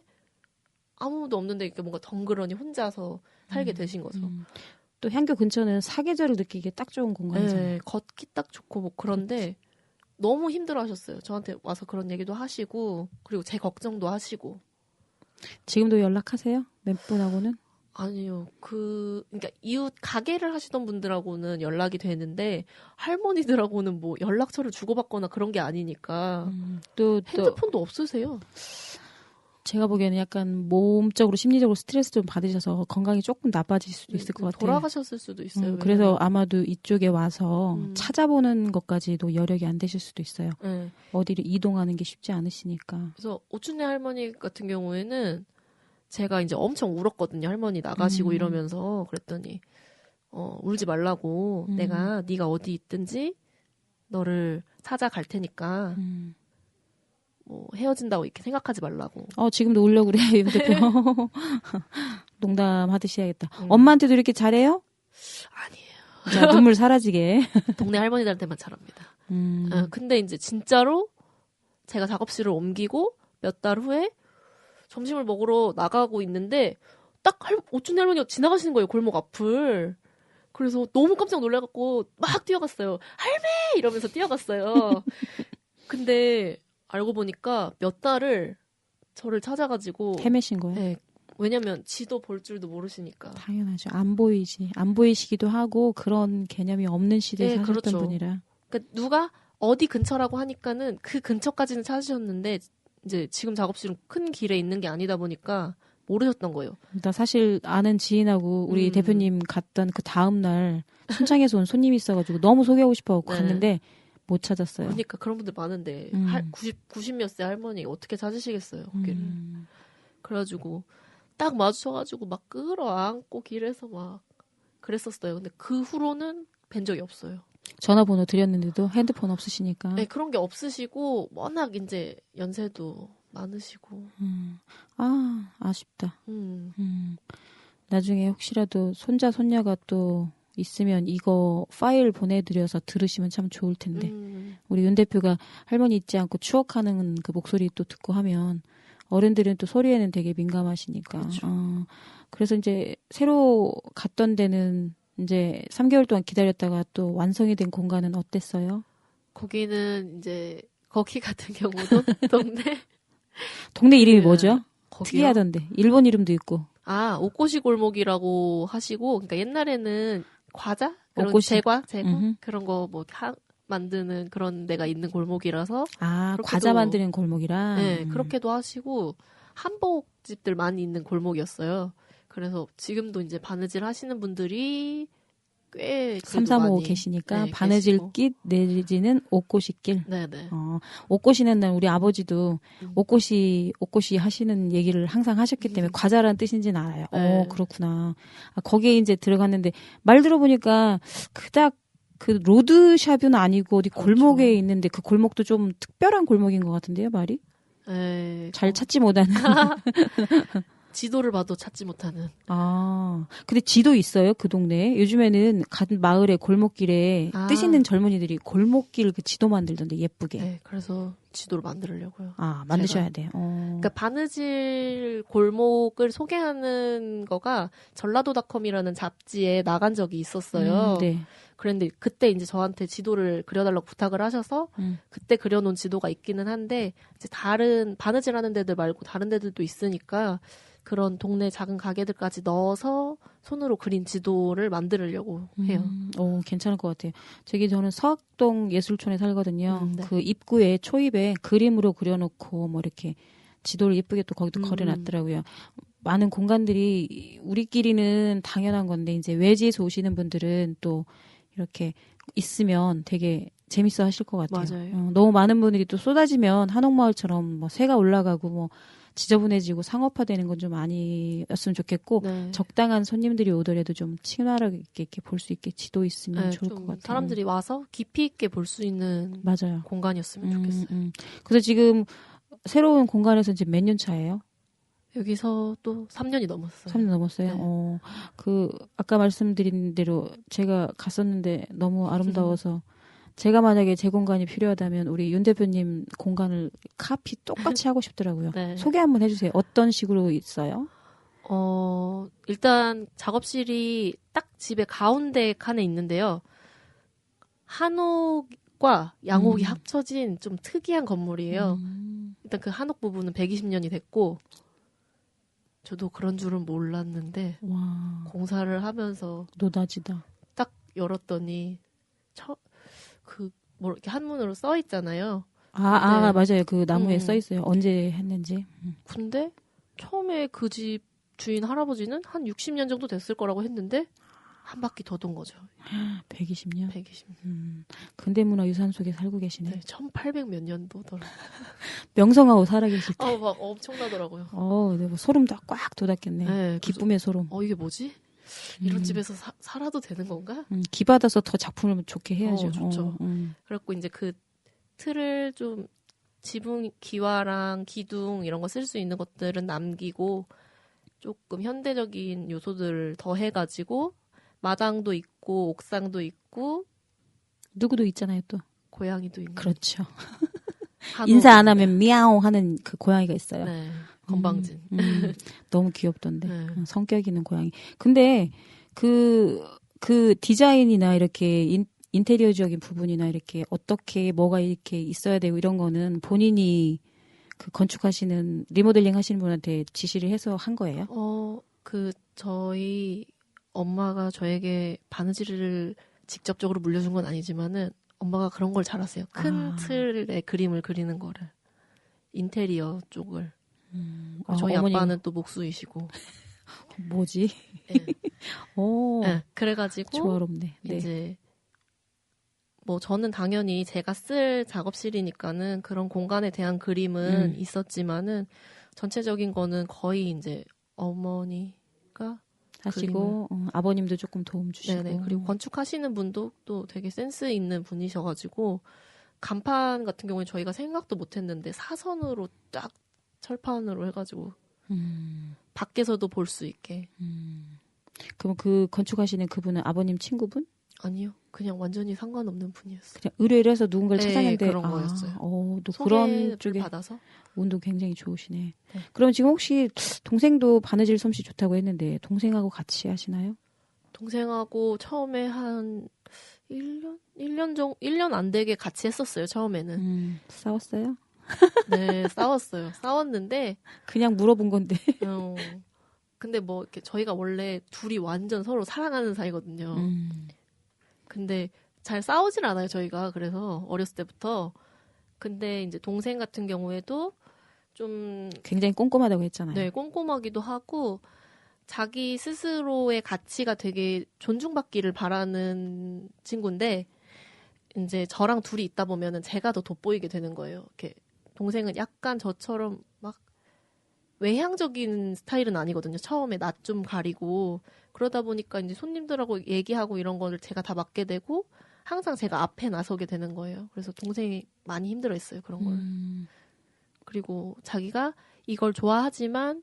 아무도 없는데 이렇게 뭔가 덩그러니 혼자서 살게 되신 거죠. 또 향교 근처는 사계절을 느끼기에 딱 좋은 공간이잖아요. 네, 걷기 딱 좋고 뭐 그런데 너무 힘들어 하셨어요. 저한테 와서 그런 얘기도 하시고 그리고 제 걱정도 하시고. 지금도 연락하세요? 몇 분하고는? 아니요. 그러니까 이웃 가게를 하시던 분들하고는 연락이 되는데 할머니들하고는 뭐 연락처를 주고받거나 그런 게 아니니까. 또 핸드폰도 없으세요. 제가 보기에는 약간 몸적으로 심리적으로 스트레스 좀 받으셔서 건강이 조금 나빠질 수도 있을 것 같아요. 돌아가셨을 수도 있어요. 그래서 왜냐면. 아마도 이쪽에 와서 찾아보는 것까지도 여력이 안 되실 수도 있어요. 네. 어디를 이동하는 게 쉽지 않으시니까. 그래서 오춘내 할머니 같은 경우에는 제가 이제 엄청 울었거든요. 할머니 나가시고 이러면서 그랬더니 울지 말라고 내가 네가 어디 있든지 너를 찾아갈 테니까 뭐 헤어진다고 이렇게 생각하지 말라고. 지금도 울려고 그래, 윤 대표. 농담하듯이 해야겠다. 엄마한테도 이렇게 잘해요? 아니에요. 자, 눈물 사라지게. 동네 할머니들한테만 잘합니다. 근데 이제 진짜로 제가 작업실을 옮기고 몇 달 후에 점심을 먹으러 나가고 있는데 딱 오춘 할머니가 지나가시는 거예요. 골목 앞을. 그래서 너무 깜짝 놀라갖고 막 뛰어갔어요. 할매! 이러면서 뛰어갔어요. 근데 알고 보니까 몇 달을 저를 찾아가지고 헤매신 거예요? 네. 왜냐면 지도 볼 줄도 모르시니까. 당연하죠. 안 보이지. 안 보이시기도 하고 그런 개념이 없는 시대에 네, 사셨던 그렇죠. 분이라. 그러니까 누가 어디 근처라고 하니까는 그 근처까지는 찾으셨는데 이제 지금 작업실은 큰 길에 있는 게 아니다 보니까 모르셨던 거예요. 나 사실 아는 지인하고 우리 대표님 갔던 그 다음 날 순창에서 온 손님이 있어가지고 너무 소개하고 싶어 네. 갔는데 못 찾았어요. 그러니까 그런 분들 많은데 90몇 세 할머니 어떻게 찾으시겠어요 거기를. 그래가지고 딱 마주쳐가지고 막 끌어안고 길에서 막 그랬었어요. 근데 그 후로는 뵌 적이 없어요. 전화번호 드렸는데도 핸드폰 없으시니까. 네, 그런 게 없으시고 워낙 이제 연세도 많으시고. 아쉽다. 음. 나중에 혹시라도 손자 손녀가 또 있으면 이거 파일 보내드려서 들으시면 참 좋을 텐데. 우리 윤 대표가 할머니 잊지 않고 추억하는 그 목소리 또 듣고 하면 어른들은 또 소리에는 되게 민감하시니까. 그렇죠. 그래서 이제 새로 갔던 데는 이제 3개월 동안 기다렸다가 또 완성이 된 공간은 어땠어요? 거기는 이제 거기 같은 경우도 동네 이름이 네. 뭐죠? 거기요? 특이하던데. 일본 이름도 있고. 옷꼬시 골목이라고 하시고, 그러니까 옛날에는 과자? 그런 옷꼬시. 제과? 그런 거 뭐 만드는 그런 데가 있는 골목이라서. 과자 만드는 골목이라. 네, 그렇게도 하시고, 한복집들 많이 있는 골목이었어요. 그래서 지금도 이제 바느질 하시는 분들이 꽤 335 계시니까 네, 바느질길 내지는 옷꼬시길. 네네. 옷꼬시는 날 우리 아버지도 옷꼬시 하시는 얘기를 항상 하셨기 때문에 과자라는 뜻인지는 알아요. 네. 그렇구나. 거기에 이제 들어갔는데 말 들어보니까 그닥 그 로드샵은 아니고 어디 그렇죠. 골목에 있는데 그 골목도 좀 특별한 골목인 것 같은데요, 말이? 네. 잘 찾지 못하는. 지도를 봐도 찾지 못하는. 근데 지도 있어요, 그 동네에? 요즘에는 같은 마을에 골목길에 뜻 있는 젊은이들이 골목길 그 지도 만들던데, 예쁘게. 네, 그래서 지도를 만들려고요. 만드셔야 돼요. 그러니까 바느질 골목을 소개하는 거가 전라도닷컴이라는 잡지에 나간 적이 있었어요. 네. 그런데 그때 이제 저한테 지도를 그려달라고 부탁을 하셔서 그때 그려놓은 지도가 있기는 한데 이제 다른 바느질하는 데들 말고 다른 데들도 있으니까 그런 동네 작은 가게들까지 넣어서 손으로 그린 지도를 만들려고 해요. 괜찮을 것 같아요. 저는 서학동 예술촌에 살거든요. 네. 그 입구에 초입에 그림으로 그려놓고 뭐 이렇게 지도를 예쁘게 또 거기도 걸어놨더라고요. 많은 공간들이 우리끼리는 당연한 건데 이제 외지에서 오시는 분들은 또 이렇게 있으면 되게 재밌어 하실 것 같아요. 맞아요. 너무 많은 분들이 또 쏟아지면 한옥마을처럼 뭐 새가 올라가고 뭐 지저분해지고 상업화되는 건 좀 아니었으면 좋겠고 네. 적당한 손님들이 오더라도 좀 친화력 있게 이렇게 볼 수 있게 지도 있으면 좋을 것 같아요. 사람들이 와서 깊이 있게 볼 수 있는 맞아요. 공간이었으면 좋겠어요. 그래서 지금 새로운 공간에서 이제 몇 년 차예요? 여기서 또 3년이 넘었어요. 3년 넘었어요? 네. 아까 말씀드린 대로 제가 갔었는데 너무 아름다워서 제가 만약에 제 공간이 필요하다면 우리 윤 대표님 공간을 카피 똑같이 하고 싶더라고요. 네. 소개 한번 해주세요. 어떤 식으로 있어요? 일단 작업실이 딱 집의 가운데 칸에 있는데요. 한옥과 양옥이 합쳐진 좀 특이한 건물이에요. 일단 그 한옥 부분은 120년이 됐고 저도 그런 줄은 몰랐는데 와, 공사를 하면서 노다지다. 딱 열었더니 뭐 이렇게 한문으로 써 있잖아요. 아, 네. 맞아요. 그 나무에 써 있어요. 언제 했는지. 근데 처음에 그 집 주인 할아버지는 한 60년 정도 됐을 거라고 했는데 한 바퀴 더 돈 거죠. 120년. 120년. 근대문화유산 속에 살고 계시네. 네, 1800 몇 년도더라고요. 명성하고 살아계실 때. 막 엄청나더라고요. 네, 뭐 소름 꽉 돋았겠네. 네, 기쁨의 소름. 이게 뭐지? 이런 집에서 살아도 되는 건가? 기 받아서 더 작품을 좋게 해야죠. 좋죠. 그래갖고 이제 그 틀을 좀 지붕 기와랑 기둥 이런 거 쓸 수 있는 것들은 남기고 조금 현대적인 요소들을 더 해가지고 마당도 있고 옥상도 있고 누구도 있잖아요, 또. 고양이도 있고. 그렇죠. 한옥 인사 안 있는데. 하면 미야옹 하는 그 고양이가 있어요. 네, 건방진. 너무 귀엽던데. 네. 성격 있는 고양이. 근데 그 디자인이나 이렇게 인테리어적인 부분이나 이렇게 어떻게 뭐가 이렇게 있어야 되고 이런 거는 본인이 그 건축하시는 리모델링 하시는 분한테 지시를 해서 한 거예요? 저희 엄마가 저에게 바느질을 직접적으로 물려준 건 아니지만은 엄마가 그런 걸 잘하세요. 큰 틀의 그림을 그리는 거를. 인테리어 쪽을. 저희 어머님. 아빠는 또 목수이시고. 뭐지? 네. 오, 네, 그래가지고 조화롭네. 네. 이제 뭐 저는 당연히 제가 쓸 작업실이니까는 그런 공간에 대한 그림은 있었지만은 전체적인 거는 거의 이제 어머니가 하시고 아버님도 조금 도움 주시고. 네네. 그리고 건축하시는 분도 또 되게 센스 있는 분이셔가지고 간판 같은 경우에 저희가 생각도 못했는데 사선으로 딱 철판으로 해가지고 밖에서도 볼 수 있게. 그럼 그 건축하시는 그분은 아버님 친구분? 아니요. 그냥 완전히 상관없는 분이었어요. 그냥 의뢰를 해서 누군가를 네, 찾았는데 그런 거였어요. 또 그런 쪽에 받아서. 운도 굉장히 좋으시네. 네. 그럼 지금 혹시 동생도 바느질 솜씨 좋다고 했는데 동생하고 같이 하시나요? 동생하고 처음에 한 1년 안 되게 같이 했었어요, 처음에는. 싸웠어요? 네, 싸웠어요. 싸웠는데. 그냥 물어본 건데. 근데 뭐, 이렇게 저희가 원래 둘이 완전 서로 사랑하는 사이거든요. 근데 잘 싸우질 않아요, 저희가. 그래서 어렸을 때부터. 근데 이제 동생 같은 경우에도 좀. 굉장히 꼼꼼하다고 했잖아요. 네, 꼼꼼하기도 하고, 자기 스스로의 가치가 되게 존중받기를 바라는 친구인데, 이제 저랑 둘이 있다 보면은 제가 더 돋보이게 되는 거예요. 이렇게 동생은 약간 저처럼 막 외향적인 스타일은 아니거든요. 처음에 낯 좀 가리고 그러다 보니까 이제 손님들하고 얘기하고 이런 거를 제가 다 맡게 되고 항상 제가 앞에 나서게 되는 거예요. 그래서 동생이 많이 힘들어했어요. 그런 걸. 그리고 자기가 이걸 좋아하지만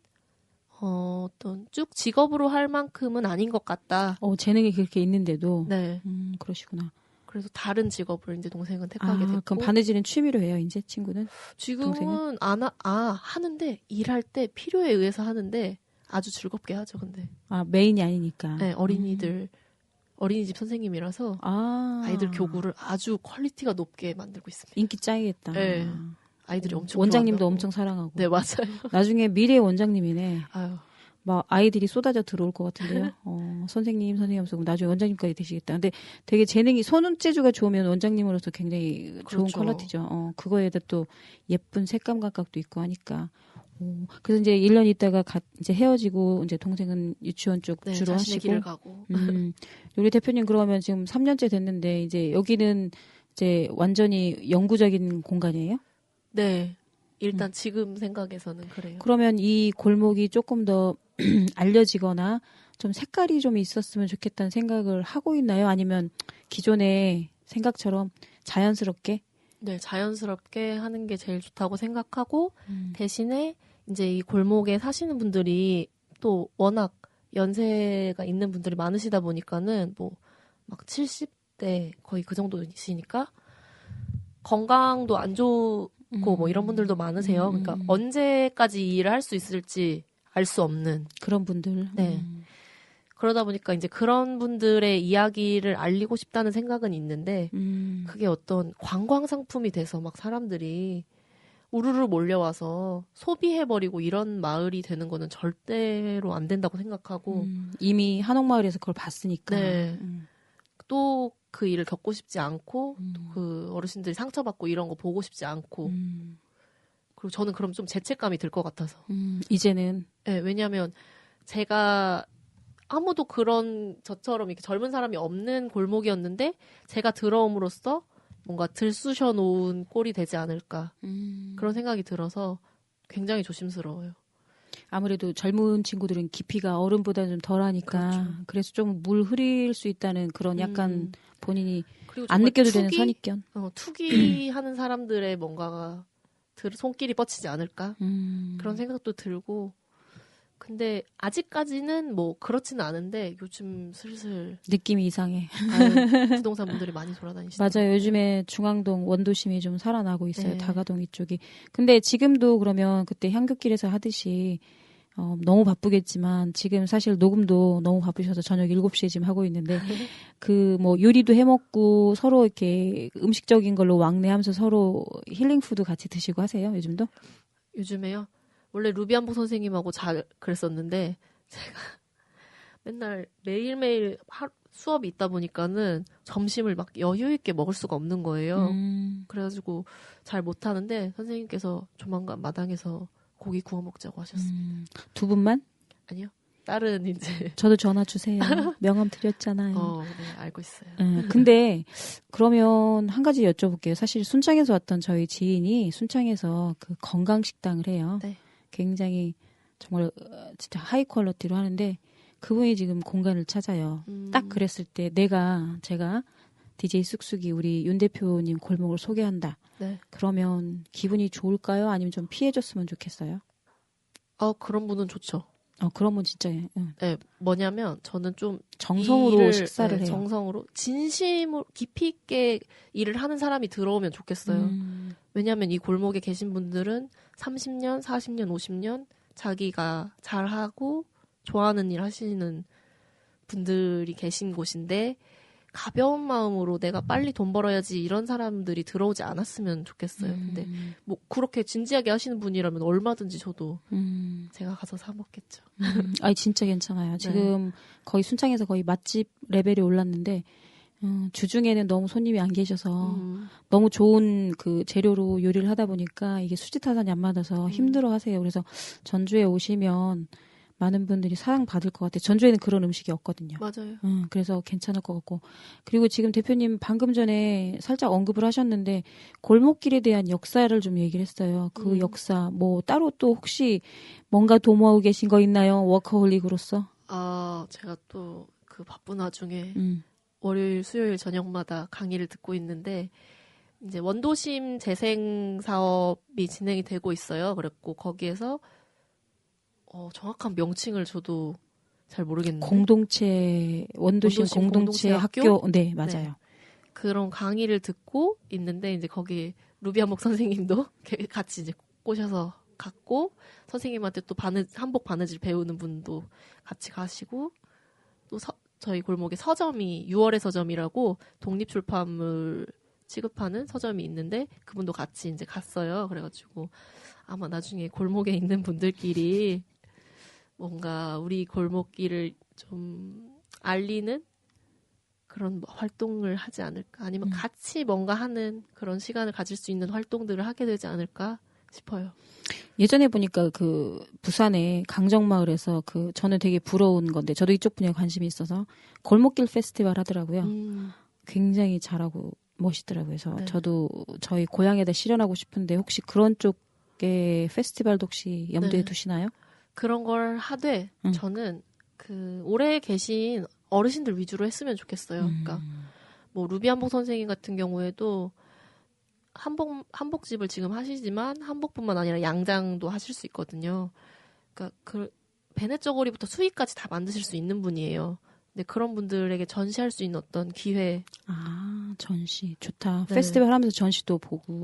어떤 쭉 직업으로 할 만큼은 아닌 것 같다. 재능이 그렇게 있는데도. 네. 그러시구나. 그래서 다른 직업을 이제 동생은 택하게 됐고. 그럼 바느질은 취미로 해요, 이제 친구는? 지금은 동생은? 하는데 일할 때 필요에 의해서 하는데 아주 즐겁게 하죠. 근데 메인이 아니니까. 네, 어린이집 선생님이라서 아이들 교구를 아주 퀄리티가 높게 만들고 있습니다. 인기 짱이겠다. 네, 아이들이 엄청 원장님도 좋아한다고. 엄청 사랑하고. 네, 맞아요. 나중에 미래의 원장님이네. 아유. 막 아이들이 쏟아져 들어올 것 같은데요. 선생님 하면서 나중에 원장님까지 되시겠다. 근데 되게 재능이 손재주가 좋으면 원장님으로서 굉장히 좋은 그렇죠. 퀄리티죠. 그거에다 또 예쁜 색감 감각도 있고 하니까. 그래서 이제 1년 있다가 이제 헤어지고 이제 동생은 유치원 쪽 네, 주로 자신의 하시고. 길을 가고. 우리 대표님 그러면 지금 3년째 됐는데 이제 여기는 이제 완전히 영구적인 공간이에요? 네. 일단 지금 생각에서는 그래요. 그러면 이 골목이 조금 더 알려지거나 좀 색깔이 좀 있었으면 좋겠다는 생각을 하고 있나요? 아니면 기존의 생각처럼 자연스럽게? 네, 자연스럽게 하는 게 제일 좋다고 생각하고 대신에 이제 이 골목에 사시는 분들이 또 워낙 연세가 있는 분들이 많으시다 보니까는 뭐 막 70대 거의 그 정도이시니까 건강도 안 좋고 뭐 이런 분들도 많으세요. 그러니까 언제까지 이 일을 할 수 있을지 알 수 없는 그런 분들. 네. 그러다 보니까 이제 그런 분들의 이야기를 알리고 싶다는 생각은 있는데 그게 어떤 관광 상품이 돼서 막 사람들이 우르르 몰려와서 소비해버리고 이런 마을이 되는 거는 절대로 안 된다고 생각하고 이미 한옥마을에서 그걸 봤으니까. 네. 또 그 일을 겪고 싶지 않고 그 어르신들이 상처받고 이런 거 보고 싶지 않고 그리고 저는 그럼 좀 죄책감이 들 것 같아서 이제는 네, 왜냐하면 제가 아무도 그런 저처럼 이렇게 젊은 사람이 없는 골목이었는데 제가 들어옴으로써 뭔가 들쑤셔 놓은 꼴이 되지 않을까 그런 생각이 들어서 굉장히 조심스러워요. 아무래도 젊은 친구들은 깊이가 어른보다는 좀 덜하니까 그렇죠. 그래서 좀 물 흐릴 수 있다는 그런 약간 본인이 그리고 안 정말 느껴도 되는 선입견. 투기하는 사람들의 뭔가가 손길이 뻗치지 않을까 그런 생각도 들고 근데 아직까지는 뭐 그렇지는 않은데 요즘 슬슬 느낌이 이상해. 부동산 분들이 많이 돌아다니시더라고요. 맞아요. 요즘에 중앙동 원도심이 좀 살아나고 있어요. 네. 다가동 이쪽이. 근데 지금도 그러면 그때 향긋길에서 하듯이 너무 바쁘겠지만 지금 사실 녹음도 너무 바쁘셔서 저녁 7시에 지금 하고 있는데 그 뭐 요리도 해먹고 서로 이렇게 음식적인 걸로 왕래하면서 서로 힐링 푸드 같이 드시고 하세요. 요즘도? 요즘에요? 원래 루비안보 선생님하고 잘 그랬었는데 제가 맨날 매일매일 수업이 있다 보니까는 점심을 막 여유 있게 먹을 수가 없는 거예요. 그래가지고 잘 못하는데 선생님께서 조만간 마당에서 고기 구워 먹자고 하셨어요. 두 분만? 아니요. 다른 이제 저도 전화 주세요. 명함 드렸잖아요. 네, 알고 있어요. 근데 그러면 한 가지 여쭤볼게요. 사실 순창에서 왔던 저희 지인이 순창에서 그 건강식당을 해요. 네. 굉장히 정말 진짜 하이 퀄리티로 하는데 그분이 지금 공간을 찾아요. 딱 그랬을 때 제가 DJ 쑥쑥이 우리 윤 대표님 골목을 소개한다. 네. 그러면 기분이 좋을까요? 아니면 좀 피해줬으면 좋겠어요? 그런 분은 좋죠. 그러면 진짜 네, 뭐냐면 저는 좀 정성으로 식사를 해요. 정성으로 진심으로 깊이 있게 일을 하는 사람이 들어오면 좋겠어요. 왜냐하면 이 골목에 계신 분들은 30년, 40년, 50년 자기가 잘하고 좋아하는 일 하시는 분들이 계신 곳인데 가벼운 마음으로 내가 빨리 돈 벌어야지 이런 사람들이 들어오지 않았으면 좋겠어요. 근데 뭐 그렇게 진지하게 하시는 분이라면 얼마든지 저도 제가 가서 사 먹겠죠. 아니 진짜 괜찮아요. 지금 거의 순창에서 거의 맛집 레벨이 올랐는데 주중에는 너무 손님이 안 계셔서 너무 좋은 그 재료로 요리를 하다 보니까 이게 수지타산이 안 맞아서 힘들어 하세요. 그래서 전주에 오시면 많은 분들이 사랑받을 것 같아요. 전주에는 그런 음식이 없거든요. 맞아요. 그래서 괜찮을 것 같고. 그리고 지금 대표님 방금 전에 살짝 언급을 하셨는데 골목길에 대한 역사를 좀 얘기를 했어요. 그 역사 뭐 따로 또 혹시 뭔가 도모하고 계신 거 있나요? 워커홀릭으로서? 제가 또 그 바쁜 와중에 월요일, 수요일 저녁마다 강의를 듣고 있는데 이제 원도심 재생 사업이 진행이 되고 있어요. 그랬고 거기에서 정확한 명칭을 저도 잘 모르겠는데 원도심 공동체 학교? 네, 맞아요. 네. 그런 강의를 듣고 있는데 이제 거기 루비아목 선생님도 같이 이제 꼬셔서 갔고 선생님한테 또 한복 바느질 배우는 분도 같이 가시고 또 저희 골목에 서점이 6월의 서점이라고 독립출판물 취급하는 서점이 있는데 그분도 같이 이제 갔어요. 그래가지고 아마 나중에 골목에 있는 분들끼리 뭔가 우리 골목길을 좀 알리는 그런 활동을 하지 않을까 아니면 같이 뭔가 하는 그런 시간을 가질 수 있는 활동들을 하게 되지 않을까 싶어요. 예전에 보니까 그 부산의 강정마을에서 저는 되게 부러운 건데 저도 이쪽 분야에 관심이 있어서 골목길 페스티벌 하더라고요. 굉장히 잘하고 멋있더라고요. 그래서 네. 저도 저희 고향에다 실현하고 싶은데 혹시 그런 쪽의 페스티벌도 혹시 염두에 두시나요? 그런 걸 하되 저는 그 오래 계신 어르신들 위주로 했으면 좋겠어요. 그러니까 뭐 루비한복 선생님 같은 경우에도 한복집을 지금 하시지만 한복뿐만 아니라 양장도 하실 수 있거든요. 그러니까 베네 저고리부터 수의까지 다 만드실 수 있는 분이에요. 근데 그런 분들에게 전시할 수 있는 어떤 기회. 전시 좋다. 네. 페스티벌 하면서 전시도 보고.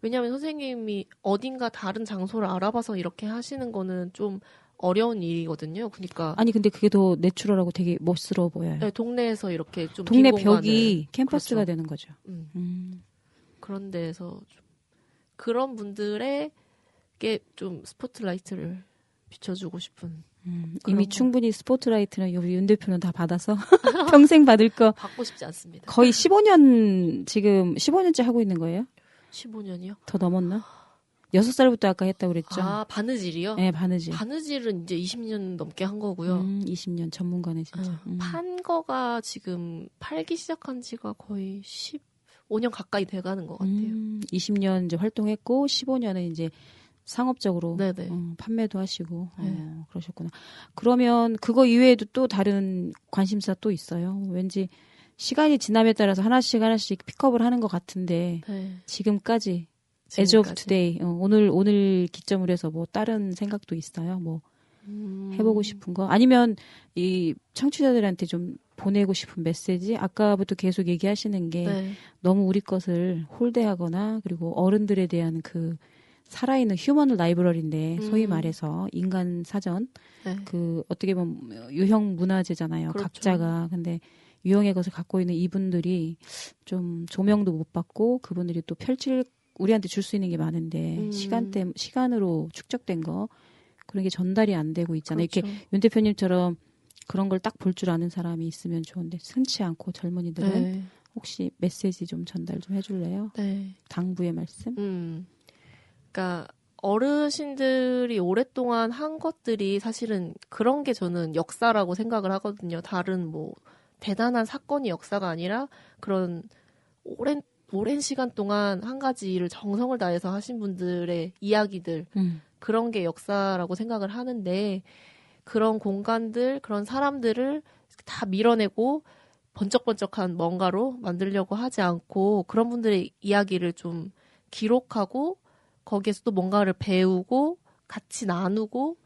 왜냐하면 선생님이 어딘가 다른 장소를 알아봐서 이렇게 하시는 거는 좀 어려운 일이거든요. 그러니까 아니 근데 그게 더 내추럴하고 되게 멋스러워 보여요. 네, 동네에서 이렇게 좀 동네 빈 공간을, 벽이 캠퍼스가 그렇죠. 되는 거죠. 그런 데에서 그런 분들에게 좀 스포트라이트를 비춰주고 싶은 이미 거. 충분히 스포트라이트는 우리 윤 대표는 다 받아서 평생 받을 거 받고 싶지 않습니다. 거의 15년 지금 15년째 하고 있는 거예요? 15년이요? 더 넘었나? 6살부터 아까 했다고 그랬죠? 아, 바느질이요? 네, 바느질. 바느질은 이제 20년 넘게 한 거고요. 20년 전문가네 진짜. 판 거가 지금 팔기 시작한 지가 거의 15년 가까이 돼가는 것 같아요. 20년 이제 활동했고 15년은 이제 상업적으로 네네. 판매도 하시고 네. 그러셨구나. 그러면 그거 이외에도 또 다른 관심사 또 있어요. 왠지 시간이 지남에 따라서 하나씩 픽업을 하는 것 같은데 네. 지금까지 as of today 오늘 기점으로 해서 뭐 다른 생각도 있어요. 뭐 해보고 싶은 거 아니면 이 청취자들한테 좀 보내고 싶은 메시지 아까부터 계속 얘기하시는 게 네. 너무 우리 것을 홀대하거나 그리고 어른들에 대한 그 살아있는 휴먼 라이브러리인데 소위 말해서 인간 사전 네. 그 어떻게 보면 유형 문화재잖아요. 그렇죠. 각자가 근데 유형의 것을 갖고 있는 이분들이 좀 조명도 못 받고 그분들이 또 우리한테 줄 수 있는 게 많은데 시간으로 축적된 거 그런 게 전달이 안 되고 있잖아요. 그렇죠. 이렇게 윤 대표님처럼 그런 걸 딱 볼 줄 아는 사람이 있으면 좋은데 흔치 않고 젊은이들은 네. 혹시 메시지 좀 전달 좀 해줄래요? 네. 당부의 말씀? 그러니까 어르신들이 오랫동안 한 것들이 사실은 그런 게 저는 역사라고 생각을 하거든요. 다른 뭐 대단한 사건이 역사가 아니라 그런 오랜 시간 동안 한 가지 일을 정성을 다해서 하신 분들의 이야기들 그런 게 역사라고 생각을 하는데 그런 공간들, 그런 사람들을 다 밀어내고 번쩍번쩍한 뭔가로 만들려고 하지 않고 그런 분들의 이야기를 좀 기록하고 거기에서 또 뭔가를 배우고 같이 나누고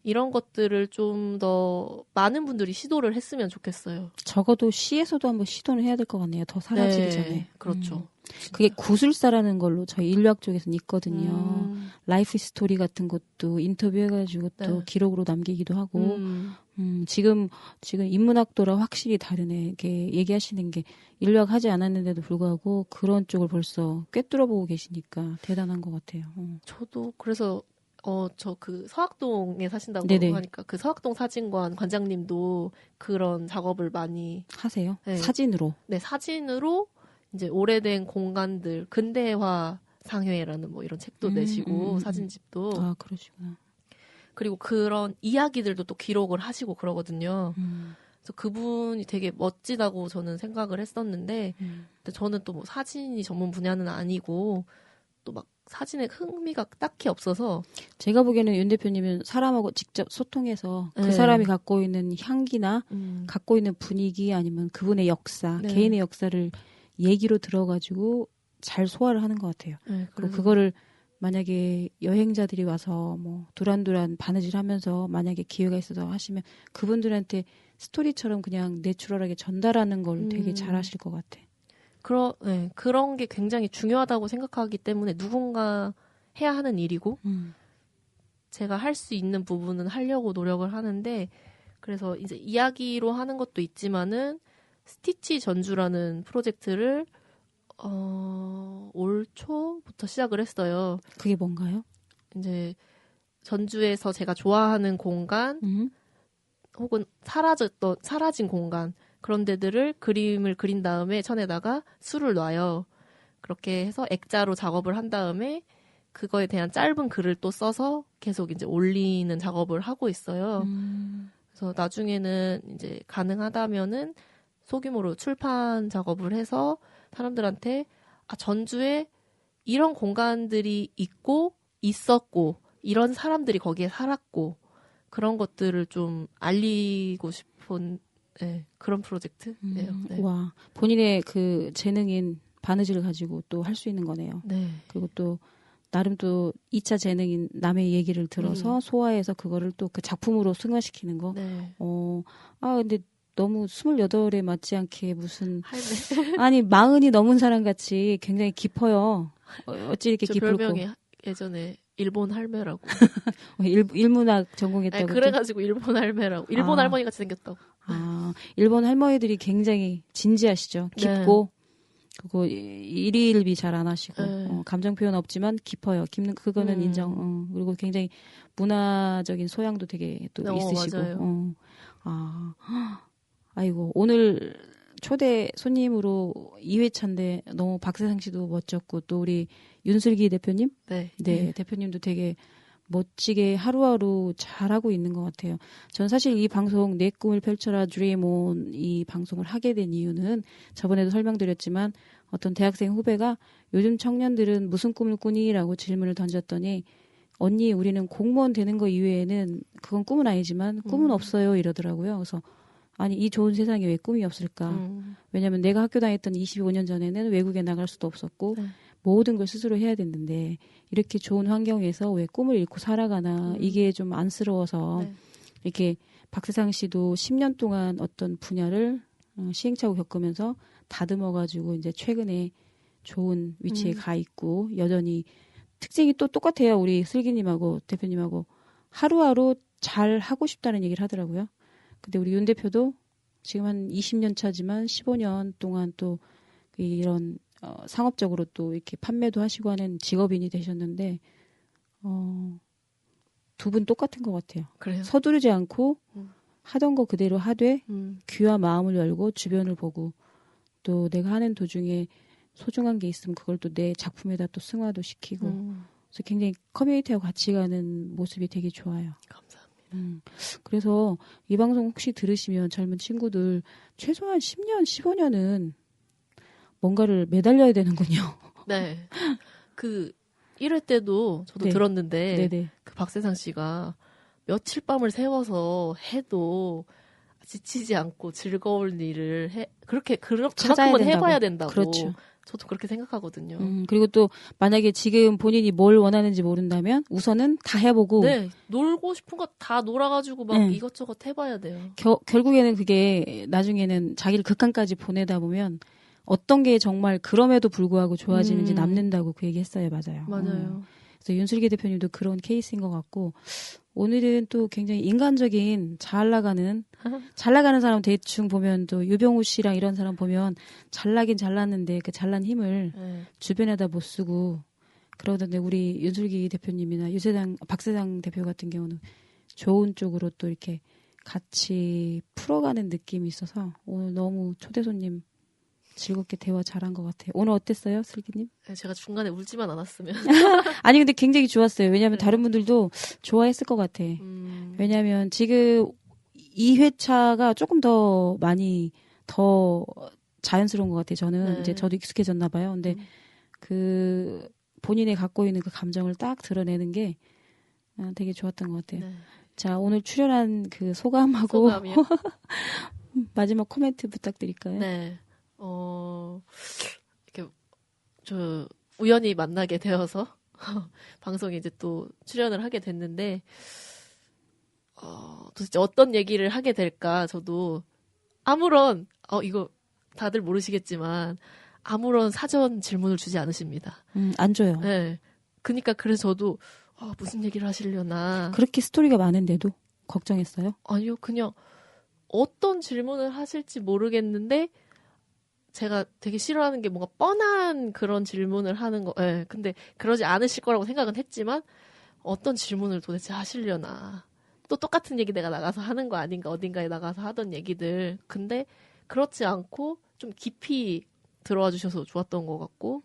이런 것들을 좀 더 많은 분들이 시도를 했으면 좋겠어요. 적어도 시에서도 한번 시도는 해야 될 것 같네요. 더 사라지기 네, 전에. 그렇죠. 그게 구술사라는 걸로 저희 인류학 쪽에서는 있거든요. 라이프 스토리 같은 것도 인터뷰해가지고 또 네. 기록으로 남기기도 하고 지금 인문학도랑 확실히 다르네. 이렇게 얘기하시는 게 인류학 하지 않았는데도 불구하고 그런 쪽을 벌써 꿰뚫어보고 계시니까 대단한 것 같아요. 저도 그래서 저 그 서학동에 사신다고 네네. 하니까 그 서학동 사진관 관장님도 그런 작업을 많이 하세요? 네. 사진으로? 네, 사진으로 이제 오래된 공간들 근대화 상회라는 뭐 이런 책도 내시고 사진집도 아, 그러시구나. 그리고 그런 이야기들도 또 기록을 하시고 그러거든요. 그래서 그분이 되게 멋지다고 저는 생각을 했었는데 근데 저는 또 뭐 사진이 전문 분야는 아니고 또 막 사진에 흥미가 딱히 없어서 제가 보기에는 윤 대표님은 사람하고 직접 소통해서 그 네. 사람이 갖고 있는 향기나 갖고 있는 분위기 아니면 그분의 역사, 네. 개인의 역사를 얘기로 들어가지고 잘 소화를 하는 것 같아요. 네, 그리고 그거를 만약에 여행자들이 와서 뭐 두란두란 바느질 하면서 만약에 기회가 있어서 하시면 그분들한테 스토리처럼 그냥 내추럴하게 전달하는 걸 되게 잘하실 것 같아. 그런 게 굉장히 중요하다고 생각하기 때문에 누군가 해야 하는 일이고 제가 할 수 있는 부분은 하려고 노력을 하는데 그래서 이제 이야기로 하는 것도 있지만은 스티치 전주라는 프로젝트를 올 초부터 시작을 했어요. 그게 뭔가요? 이제 전주에서 제가 좋아하는 공간 혹은 사라진 공간 그런 데들을 그림을 그린 다음에 천에다가 술을 놔요. 그렇게 해서 액자로 작업을 한 다음에 그거에 대한 짧은 글을 또 써서 계속 이제 올리는 작업을 하고 있어요. 그래서 나중에는 이제 가능하다면은 소규모로 출판 작업을 해서 사람들한테 전주에 이런 공간들이 있었고 이런 사람들이 거기에 살았고 그런 것들을 좀 알리고 싶은 그런 프로젝트예요. 네. 와, 본인의 그 재능인 바느질을 가지고 또 할 수 있는 거네요. 네. 그리고 또 나름 또 2차 재능인 남의 얘기를 들어서 소화해서 그거를 또 그 작품으로 승화시키는 거. 네. 근데 너무 28에 맞지 않게 무슨 할매. 아니 40이 넘은 사람 같이 굉장히 깊어요. 어찌 이렇게 저 깊을까? 별명이 예전에 일본 할매라고. 일문학 전공했다고. 그래가지고 일본 할매라고. 일본 할머니 같이 생겼다고. 일본 할머니들이 굉장히 진지하시죠. 깊고 그거 일일비 잘 안 하시고 네. 감정 표현 없지만 깊어요. 깊는 그거는 인정. 그리고 굉장히 문화적인 소양도 되게 또 있으시고. 맞아요. 아이고 오늘 초대 손님으로 2회차인데 너무 박세상 씨도 멋졌고 또 우리 윤슬기 대표님, 네, 대표님도 되게 멋지게 하루하루 잘하고 있는 것 같아요. 전 사실 이 방송 내 꿈을 펼쳐라 Dream On 이 방송을 하게 된 이유는 저번에도 설명드렸지만 어떤 대학생 후배가 요즘 청년들은 무슨 꿈을 꾸니?라고 질문을 던졌더니 언니 우리는 공무원 되는 거 이외에는 그건 꿈은 아니지만 꿈은 없어요 이러더라고요. 그래서 아니 이 좋은 세상에 왜 꿈이 없을까? 왜냐하면 내가 학교 다녔던 25년 전에는 외국에 나갈 수도 없었고 모든 걸 스스로 해야 됐는데 이렇게 좋은 환경에서 왜 꿈을 잃고 살아가나 이게 좀 안쓰러워서 이렇게 박세상 씨도 10년 동안 어떤 분야를 시행착오 겪으면서 다듬어가지고 이제 최근에 좋은 위치에 가 있고 여전히 특징이 또 똑같아요. 우리 슬기님하고 대표님하고 하루하루 잘 하고 싶다는 얘기를 하더라고요. 근데 우리 윤 대표도 지금 한 20년 차지만 15년 동안 또 이런 상업적으로 또 이렇게 판매도 하시고 하는 직업인이 되셨는데 두 분 똑같은 것 같아요. 그래요? 서두르지 않고 하던 거 그대로 하되 귀와 마음을 열고 주변을 보고 또 내가 하는 도중에 소중한 게 있으면 그걸 또 내 작품에다 또 승화도 시키고 그래서 굉장히 커뮤니티하고 같이 가는 모습이 되게 좋아요. 감사합니다. 그래서 이 방송 혹시 들으시면 젊은 친구들 최소한 10년, 15년은 뭔가를 매달려야 되는군요. 네. 그 1회 때도 저도 네. 들었는데 네네. 그 박세상 씨가 며칠 밤을 새워서 해도 지치지 않고 즐거운 일을 찾아야 그만큼은 된다고. 해봐야 된다고. 그렇죠. 저도 그렇게 생각하거든요. 그리고 또 만약에 지금 본인이 뭘 원하는지 모른다면 우선은 다 해보고 네, 놀고 싶은 거 다 놀아가지고 막 이것저것 해봐야 돼요. 결국에는 그게 나중에는 자기를 극한까지 보내다 보면 어떤 게 정말 그럼에도 불구하고 좋아지는지 남는다고 그 얘기했어요. 맞아요. 맞아요. 그래서 윤슬기 대표님도 그런 케이스인 것 같고 오늘은 또 굉장히 인간적인 잘 나가는 사람 대충 보면 또 유병우 씨랑 이런 사람 보면 잘나긴 잘났는데 그 잘난 힘을 주변에다 못 쓰고 그러던데 우리 윤슬기 대표님이나 박세상 대표 같은 경우는 좋은 쪽으로 또 이렇게 같이 풀어가는 느낌이 있어서 오늘 너무 초대 손님 즐겁게 대화 잘한 것 같아요. 오늘 어땠어요, 슬기님? 네, 제가 중간에 울지만 않았으면. 아니 근데 굉장히 좋았어요. 왜냐하면 다른 분들도 좋아했을 것 같아. 왜냐하면 지금 2회차가 조금 더 많이 더 자연스러운 것 같아요. 저는 이제 저도 익숙해졌나 봐요. 근데 그 본인이 갖고 있는 그 감정을 딱 드러내는 게 되게 좋았던 것 같아요. 네. 자, 오늘 출연한 그 소감하고 소감이요? 마지막 코멘트 부탁드릴까요? 네. 이렇게 저 우연히 만나게 되어서 방송에 이제 또 출연을 하게 됐는데 도대체 어떤 얘기를 하게 될까 저도 아무런 이거 다들 모르시겠지만 아무런 사전 질문을 주지 않으십니다. 안 줘요. 네. 그러니까 그래서 저도 무슨 얘기를 하시려나. 그렇게 스토리가 많은데도 걱정했어요? 아니요, 그냥 어떤 질문을 하실지 모르겠는데 제가 되게 싫어하는 게 뭔가 뻔한 그런 질문을 하는 거. 예. 근데 그러지 않으실 거라고 생각은 했지만 어떤 질문을 도대체 하시려나. 또 똑같은 얘기 내가 나가서 하는 거 아닌가 어딘가에 나가서 하던 얘기들. 근데 그렇지 않고 좀 깊이 들어와 주셔서 좋았던 것 같고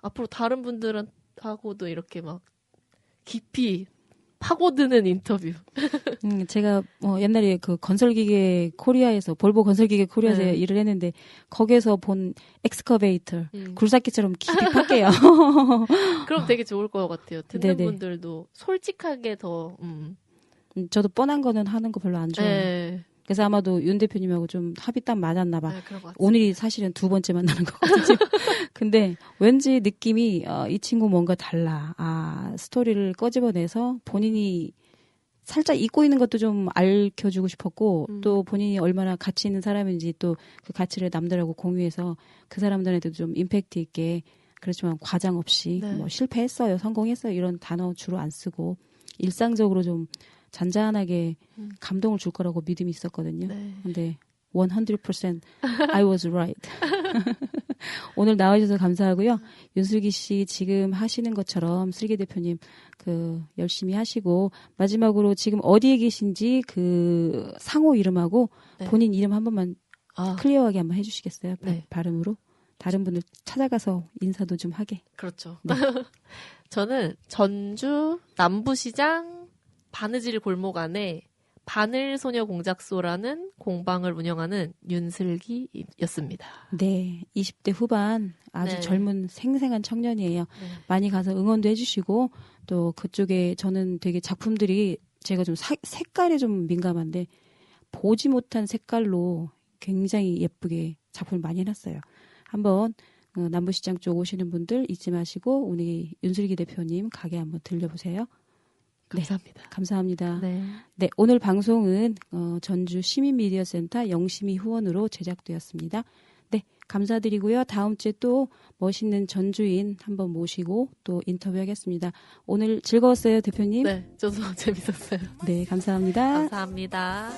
앞으로 다른 분들하고도 이렇게 막 깊이 파고드는 인터뷰. 제가 옛날에 그 건설기계 코리아에서 볼보 건설기계 코리아에서 일을 했는데 거기에서 본 엑스커베이터 굴삭기처럼 깊이 팔게요. 그럼 되게 좋을 것 같아요. 듣는 분들도 솔직하게 더. 저도 뻔한 거는 하는 거 별로 안 좋아해요. 네. 그래서 아마도 윤 대표님하고 좀 합이 딱 맞았나 봐. 네, 그런 것 같습니다. 오늘이 사실은 두 번째 만나는 거거든요. 근데 왠지 느낌이 이 친구 뭔가 달라. 스토리를 꺼집어내서 본인이 살짝 잊고 있는 것도 좀 알려주고 싶었고 또 본인이 얼마나 가치 있는 사람인지 또 그 가치를 남들하고 공유해서 그 사람들한테도 좀 임팩트 있게 그렇지만 과장 없이 뭐 실패했어요, 성공했어요 이런 단어 주로 안 쓰고 일상적으로 좀 잔잔하게 감동을 줄 거라고 믿음이 있었거든요. 근데 100% I was right. 오늘 나와주셔서 감사하고요. 윤슬기 씨 지금 하시는 것처럼 슬기 대표님 열심히 하시고 마지막으로 지금 어디에 계신지 그 상호 이름하고 네. 본인 이름 한 번만 클리어하게 한번 해주시겠어요? 네. 발음으로 다른 분들 찾아가서 인사도 좀 하게. 그렇죠. 네. 저는 전주 남부시장 바느질 골목 안에 바늘소녀공작소라는 공방을 운영하는 윤슬기였습니다. 네, 20대 후반 아주 네. 젊은 생생한 청년이에요. 네. 많이 가서 응원도 해주시고 또 그쪽에 저는 되게 작품들이 제가 좀 색깔에 좀 민감한데 보지 못한 색깔로 굉장히 예쁘게 작품을 많이 해놨어요. 한번 남부시장 쪽 오시는 분들 잊지 마시고 우리 윤슬기 대표님 가게 한번 들려보세요. 감사합니다. 네, 감사합니다. 네. 네, 오늘 방송은 전주 시민미디어센터 영심이 후원으로 제작되었습니다. 네, 감사드리고요. 다음 주에 또 멋있는 전주인 한번 모시고 또 인터뷰하겠습니다. 오늘 즐거웠어요, 대표님? 네, 저도 재밌었어요. 네, 감사합니다. 감사합니다.